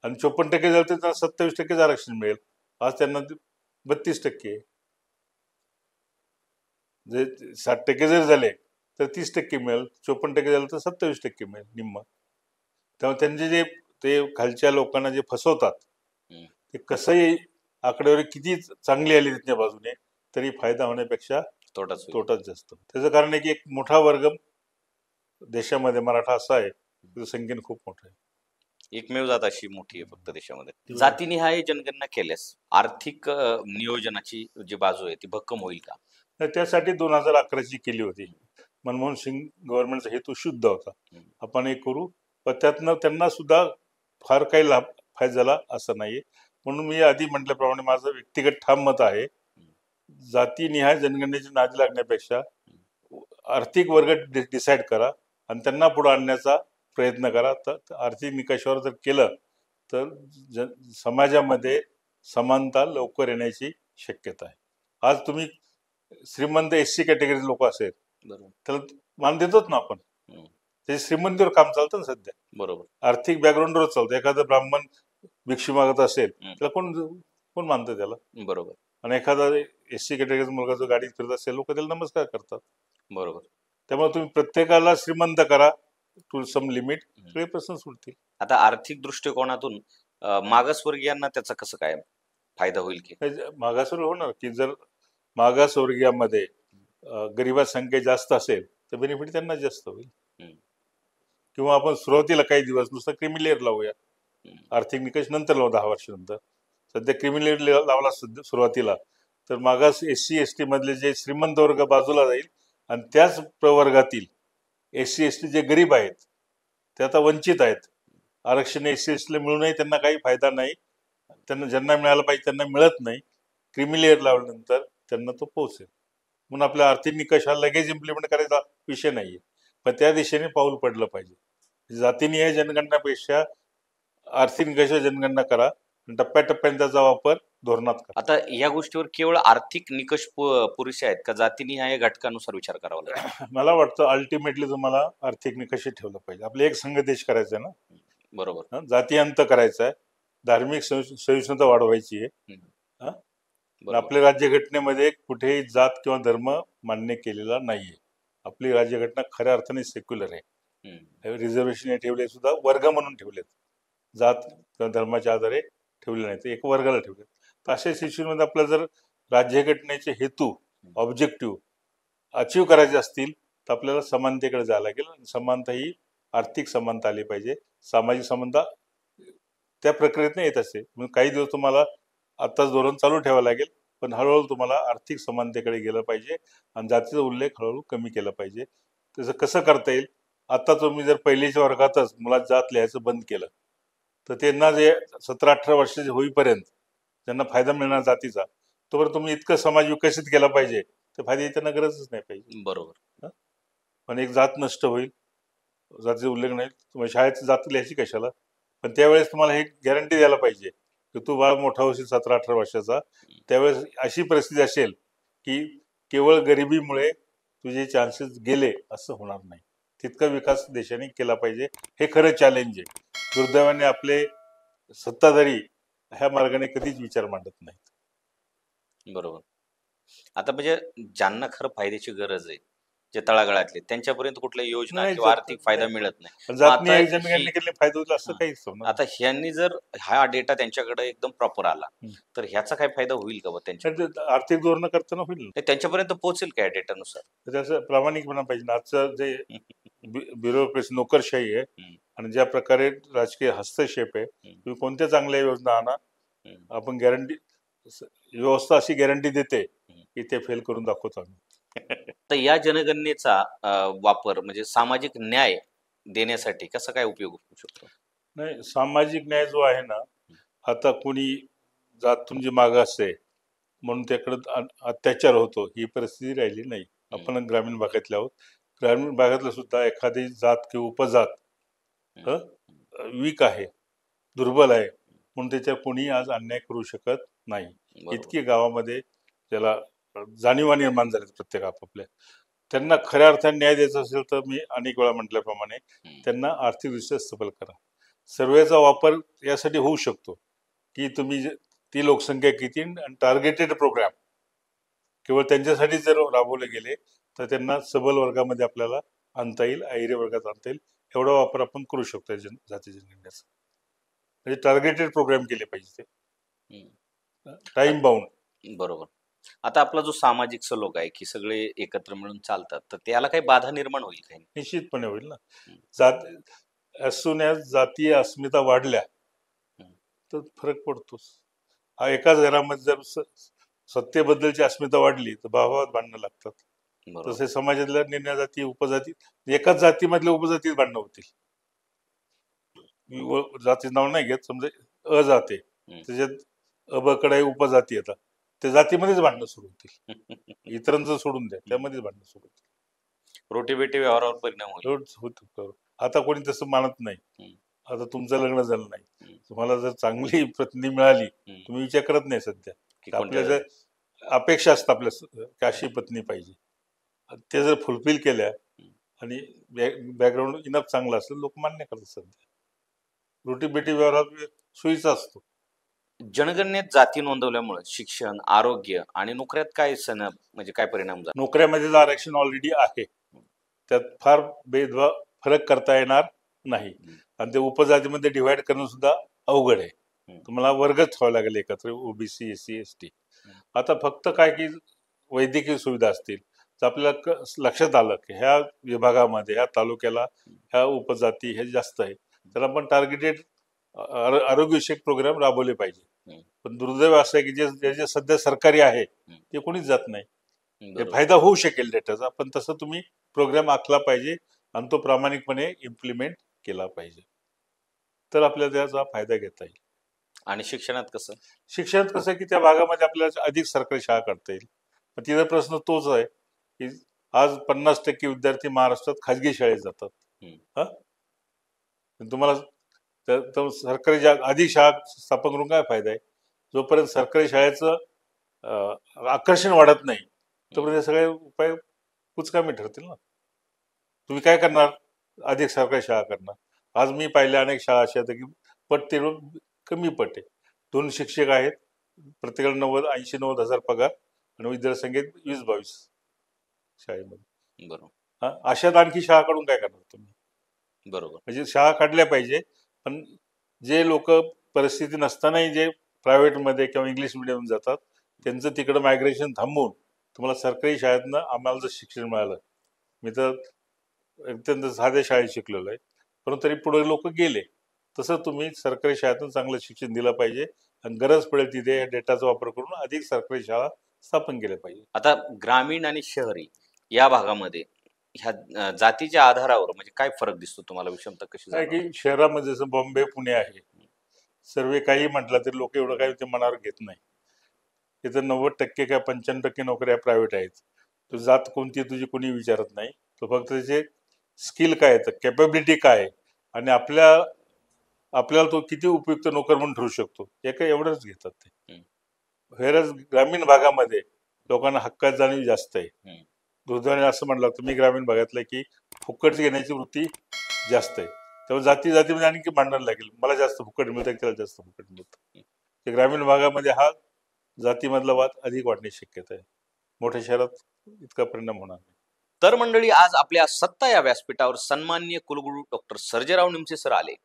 आणि 54% झाले तर त्यांना 27% आरक्षण मिळेल, आज त्यांना 32%. जे 60% जर झाले तर 30% मिळेल, 54% झालं तर 27% मिळेल, निम्म. त्यामुळे त्यांचे जे ते खालच्या लोकांना जे फसवतात ते कसंही आकडेवारी किती चांगली आली त्यांच्या बाजूने तरी फायदा होण्यापेक्षा तोटाच जास्त. त्याचं कारण आहे की एक मोठा वर्ग देशामध्ये मराठा असा आहे, त्याचं संख्येने खूप मोठं आहे, एकमेव जात अशी मोठी आहे फक्त देशामध्ये. जातीनिहाय जनगणना केल्यास आर्थिक नियोजनाची जी बाजू आहे ती भक्कम होईल का? त्यासाठी 2011ची केली होती. मनमोहन सिंग गव्हर्नमेंटचा हेतू शुद्ध होता, आपण हे करू, पण त्यातनं त्यांना सुद्धा फार काही लाभ फायदा झाला असं नाहीये. म्हणून मी आधी म्हटल्याप्रमाणे माझं व्यक्तिगत ठाम मत आहे, जातीनिहाय जनगणनेची नादी लागण्यापेक्षा आर्थिक वर्ग डिसाईड करा आणि त्यांना पुढे आणण्याचा प्रयत्न करा. तर आर्थिक निकषावर जर केलं तर समाजामध्ये समानता लवकर येण्याची शक्यता आहे. आज तुम्ही श्रीमंत एससी कॅटेगरी लोक असेल त्याला मान देतोच ना आपण, ते श्रीमंतीवर काम चालतं ना सध्या. बरोबर. आर्थिक बॅकग्राऊंडवर चालतं. एखादा ब्राह्मण भिक्षू मागत असेल त्याला कोण मानतं त्याला? बरोबर. आणि एखादा एससी कॅटेगरीचा मुलगा जो गाडीत फिरत असेल लोक त्याला नमस्कार करतात. बरोबर. त्यामुळे तुम्ही प्रत्येकाला श्रीमंत करा, टू सम लिमिट सगळे प्रश्न सुटतील. आता आर्थिक दृष्टिकोनातून मागासवर्गीयांना त्याचा कसं काय फायदा होईल की? मागासवर्गीय होणार की जर मागासवर्गीयामध्ये गरिबांची संख्या जास्त असेल तर बेनिफिट त्यांना जास्त होईल. किंवा आपण सुरुवातीला काही दिवस नुसतं क्रिमी लेअर लावूया, आर्थिक निकष नंतर लावू 10 वर्षानंतर. सध्या क्रिमी लेअर लावला सुरुवातीला तर मागास SC ST मधले जे श्रीमंत वर्ग बाजूला जाईल आणि त्याच प्रवर्गातील SC ST जे गरीब आहेत ते आता वंचित आहेत. आरक्षण SC ST ला मिळूनही त्यांना काही फायदा नाही, त्यांना ज्यांना मिळालं पाहिजे त्यांना मिळत नाही. क्रिमी लेअर लावल्यानंतर त्यांना तो पोहोचेल. म्हणून आपल्या आर्थिक निकष हा लगेच इम्प्लिमेंट करायचा विषय नाहीये, पण त्या दिशेने पाऊल पडलं पाहिजे. जातीनिहाय जनगणनापेक्षा आर्थिक निकष जनगणना करा, टप्प्याटप्प्याने त्याचा वापर धोरणात करा. आता या गोष्टीवर केवळ आर्थिक निकष पुरेसे आहेत का जातीनिहाय घटकानुसार विचार करावा लागेल? मला वाटतं अल्टिमेटली तुम्हाला आर्थिक निकष ठेवलं पाहिजे. आपले एक संघ देश करायचा आहे ना, बरोबर. जातीअंत करायचा आहे, धार्मिक सहिष्णुता वाढवायची आहे. आपल्या राज्यघटनेमध्ये कुठेही जात किंवा धर्म मान्य केलेला नाहीये. आपली राज्यघटना खऱ्या अर्थाने सेक्युलर आहे. रिझर्वेशन ठेवले सुद्धा वर्ग म्हणून ठेवलेत, जात किंवा धर्माच्या आधारे ठेवले नाहीत, एक वर्गाला ठेवले. तर अशा सिच्युएशनमध्ये आपल्याला जर राज्यघटनेचे हेतू ऑब्जेक्टिव्ह अचीव करायचे असतील तर आपल्याला समानतेकडे जायला लागेल. समानता ही आर्थिक समानता आली पाहिजे, सामाजिक समानता त्या प्रक्रियेतनं येत असते. म्हणून काही दिवस तुम्हाला आत्ताच धोरण चालू ठेवावं लागेल, पण हळूहळू तुम्हाला आर्थिक समानतेकडे गेलं पाहिजे आणि जातीचा उल्लेख हळूहळू कमी केला पाहिजे. त्याचं कसं करता येईल? आता तुम्ही जर पहिलीच्या वर्गातच मुलात जात लिहायचं बंद केलं तर त्यांना जे 17-18 वर्षाचे होईपर्यंत ज्यांना फायदा मिळणार जातीचा, तोपर्यंत तुम्ही इतकं समाज विकसित केला पाहिजे तर फायदा त्यांना गरजच नाही पाहिजे. बरोबर. पण एक जात नष्ट होईल, जातीचा उल्लेख नाही, तुम्हाला शाळेत जात लिहायची कशाला? पण त्यावेळेस तुम्हाला हे गॅरंटी द्यायला पाहिजे की तू बाळ मोठा होशील 17-18 वर्षाचा, त्यावेळेस अशी परिस्थिती असेल की केवळ गरिबीमुळे तुझे चान्सेस गेले असं होणार नाही. तितका विकास देशाने केला पाहिजे. हे खरं चॅलेंज आहे. दुर्दैवाने आपले सत्ताधारी ह्या मार्गाने कधीच विचार मांडत नाहीत. बरोबर. आता म्हणजे ज्यांना खरं फायद्याची गरज आहे, जे तळागाळातले, त्यांच्यापर्यंत कुठल्याही योजना नाही किंवा जात- आर्थिक फायदा मिळत नाही. जातनीय आता जनगणना ही- केले फायदा होईल असं काहीच होणार. आता ह्यांनी जर हा डेटा त्यांच्याकडे एकदम प्रॉपर आला तर ह्याचा काय फायदा होईल का त्यांच्या? आर्थिक धोरण करताना होईल ना. त्यांच्यापर्यंत पोहोचेल काय डेटानुसार? तर त्याचं प्रामाणिकपणा पाहिजे. आजचं जे ब्युरोक्रेसी नोकरशाही आहे आणि ज्या प्रकारे राजकीय हस्तक्षेप आहे, तुम्ही कोणत्या चांगल्या योजना आणा, आपण गॅरंटी व्यवस्था अशी गॅरंटी देते की ते फेल करून दाखवतो आम्ही. तर या जनगणनेचा वापर म्हणजे सामाजिक न्याय देण्यासाठी कसा काय उपयोग होऊ शकतो? नाही, सामाजिक न्याय जो आहे ना, आता कोणी जातून जी मागास आहे म्हणून त्याकडे अत्याचार होतो ही परिस्थिती राहिली नाही. आपण ग्रामीण भागातले आहोत. ग्रामीण भागातलं सुद्धा एखादी जात किंवा उपजात वीक आहे, दुर्बल आहे म्हणून त्याच्यावर कोणी आज अन्याय करू शकत नाही. इतकी गावामध्ये त्याला जाणीवा निर्माण झाली प्रत्येक आपापल्या. त्यांना खऱ्या अर्थाने न्याय द्यायचा असेल तर मी अनेक वेळा म्हटल्याप्रमाणे त्यांना आर्थिकदृष्ट्या सबल करा. सर्वेचा वापर यासाठी होऊ शकतो की तुम्ही ती लोकसंख्या किती आणि टार्गेटेड प्रोग्राम केवळ त्यांच्यासाठी जर राबवले गेले तर त्यांना सबल वर्गामध्ये आपल्याला आणता येईल, अहिरे वर्गात आणता येईल. एवढा वापर आपण करू शकतो जाती जनगणनेचा. म्हणजे टार्गेटेड प्रोग्राम केले पाहिजे, ते टाइम बाउंड. बरोबर. आता आपला जो सामाजिक सलोख आहे की सगळे एकत्र मिळून चालतात, तर त्याला काही बाधा निर्माण होईल काही? निश्चितपणे होईल ना. जात as soon as जातीय अस्मिता वाढल्या तर फरक पडतोच. हा एकाच घरामध्ये जर सत्तेबद्दलची अस्मिता वाढली तर भावाभावात भांडणं लागतात. तसे समाजातल्या निर्णय जाती उपजाती एकाच जातीमधल्या उपजातीत भांडणं होतील. जातीचं नाव नाही घेत, समजा अजाते त्याच्यात अबकडे उपजाती येतात, त्या जातीमध्येच भांडणं सुरू होतील. इतरांचं सोडून द्या, त्यामध्येच भांडणं सुरू होतील. रोटी बेटी व्यवहारावर परिणाम होईल. आता कोणी तसं मानत नाही. आता तुमचं लग्न झालं नाही, तुम्हाला जर चांगली पत्नी मिळाली तुम्ही विचार करत नाही सध्या. आपल्या जर अपेक्षा असतात आपल्या अशी पत्नी पाहिजे, ते जर फुलफिल केल्या आणि बॅकग्राऊंड इनफ चांगला असेल लोक मान्य करतात. सध्या रोटी बेटी व्यवहार सोयीचा असतो. जनगणनेत जाती नोंदवल्यामुळे शिक्षण, आरोग्य आणि नोकऱ्यात काय म्हणजे काय परिणाम झाला? नोकऱ्यामध्ये आरक्षण ऑलरेडी आहे, त्यात फार भेदभाव फरक करता येणार नाही. आणि ते उपजातीमध्ये डिव्हाइड करणं सुद्धा अवघड आहे. तुम्हाला वर्गच ठेवावा लागेल एकत्र, ओबीसी, एससी, एसटी. आता फक्त काय की वैद्यकीय सुविधा असतील तर आपल्याला लक्षात आलं की ह्या विभागामध्ये, ह्या तालुक्याला ह्या उपजाती हे जास्त आहे, तर आपण टार्गेटेड आरोग्यविषयक प्रोग्राम राबवले पाहिजे. पण दुर्दैव असं आहे की जे सध्या सरकारी आहे ते कोणीच जात नाही. ते फायदा होऊ शकेल डेटाचा, पण तसं तुम्ही प्रोग्राम आखला पाहिजे आणि तो प्रामाणिकपणे इम्प्लिमेंट केला पाहिजे, तर आपल्याला त्याचा फायदा घेता येईल. आणि शिक्षणात कसं? शिक्षणात कसं की त्या भागामध्ये आपल्याला अधिक सरकारी शाळा काढता येईल. पण तिचा प्रश्न तोच आहे की आज 50% विद्यार्थी महाराष्ट्रात खाजगी शाळेत जातात. हा, तुम्हाला तर सरकारी अधिक शाळा स्थापन करून काय फायदा आहे? जोपर्यंत सरकारी शाळेचं आकर्षण वाढत नाही तोपर्यंत हे सगळे उपाय कुचकामी ठरतील ना. तुम्ही काय करणार? अधिक सरकारी शाळा करणार. आज मी पाहिल्या अनेक शाळा अशा आहेत की पट ते कमी पट आहे. 2 शिक्षक आहेत, प्रत्येकाला 80-90 हजार पगार आणि विद्यार्थी संख्येत 20-22 शाळेमध्ये. बरोबर. हा, अशात आणखी शाळा काढून काय करणार तुम्ही? बरोबर. म्हणजे शाळा काढल्या पाहिजे, पण जे लोक परिस्थिती नसतानाही जे प्रायव्हेटमध्ये किंवा इंग्लिश मिडियम जातात त्यांचं तिकडं मायग्रेशन थांबवून तुम्हाला सरकारी शाळेतनं आम्हाला जर शिक्षण मिळालं, मी तर अत्यंत साध्या शाळेत शिकलेलो आहे, परंतु तरी पुढे लोक गेले, तसं तुम्ही सरकारी शाळेतून चांगलं शिक्षण दिलं पाहिजे आणि गरज पडेल तिथे या डेटाचा वापर करून अधिक सरकारी शाळा स्थापन केल्या पाहिजे. आता ग्रामीण आणि शहरी या भागामध्ये ह्या जातीच्या आधारावर म्हणजे काय फरक दिसतो तुम्हाला? विषमता कशी काय की शहरामध्ये जसं बॉम्बे, पुणे आहे, सर्वे काही म्हटलं तरी लोक एवढं काही ते मनावर घेत नाही. तिथं 90% काय 95% नोकऱ्या प्रायव्हेट आहेत. तू जात कोणती तुझी कोणी विचारत नाही. तो फक्त त्याचे स्किल काय आहे, कॅपेबिलिटी काय आहे आणि आपल्याला तो किती उपयुक्त नोकर म्हणून ठरू शकतो हे काय एवढंच घेतात ते. व्हेरज ग्रामीण भागामध्ये लोकांना हक्कात जाणीव जास्त आहे. दुर्दैवाने असं म्हणलं तुम्ही ग्रामीण भागातलं की फुकट घेण्याची वृत्ती जास्त आहे. तेव्हा जातीमध्ये आणखी भांडण लागेल, मला जास्त फुकट मिळतं त्याला जास्त फुकट मिळतं. ते ग्रामीण भागामध्ये हा जातीमधला वाद अधिक वाढण्याची शक्यता आहे. मोठ्या शहरात इतका परिणाम होणार नाही. तर मंडळी, आज आपल्या सत्ता या व्यासपीठावर सन्माननीय कुलगुरू डॉक्टर सर्जेराव निमसे सर आले.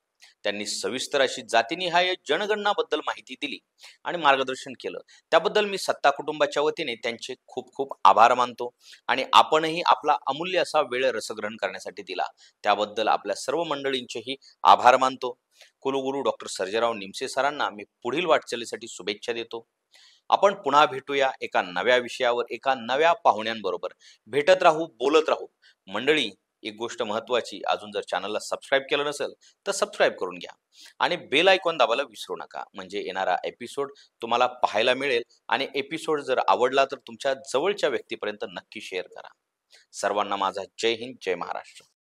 त्यांनी सविस्तर अशी जातीनिहाय जनगणनाबद्दल माहिती दिली आणि मार्गदर्शन केलं. त्याबद्दल मी सत्ता कुटुंबाच्या वतीने त्यांचे खूप खूप आभार मानतो आणि आपणही आपला अमूल्य असा वेळ रसग्रहण करण्यासाठी दिला त्याबद्दल आपल्या सर्व मंडळींचेही आभार मानतो. कुलगुरू डॉक्टर सर्जेराव निमसे सरांना मी पुढील वाटचालीसाठी शुभेच्छा देतो. आपण पुन्हा भेटूया एका नव्या विषयावर, एका नव्या पाहुण्यांबरोबर. भेटत राहू, बोलत राहू. मंडळी, एक गोष्ट महत्वाची, अजून जर चॅनलला सबस्क्राईब केलं नसेल तर सबस्क्राईब करून घ्या आणि बेल आयकॉन दाबायला विसरू नका, म्हणजे येणारा एपिसोड तुम्हाला पाहायला मिळेल. आणि एपिसोड जर आवडला तर तुमच्या जवळच्या व्यक्तीपर्यंत नक्की शेअर करा. सर्वांना माझा जय हिंद, जय महाराष्ट्र.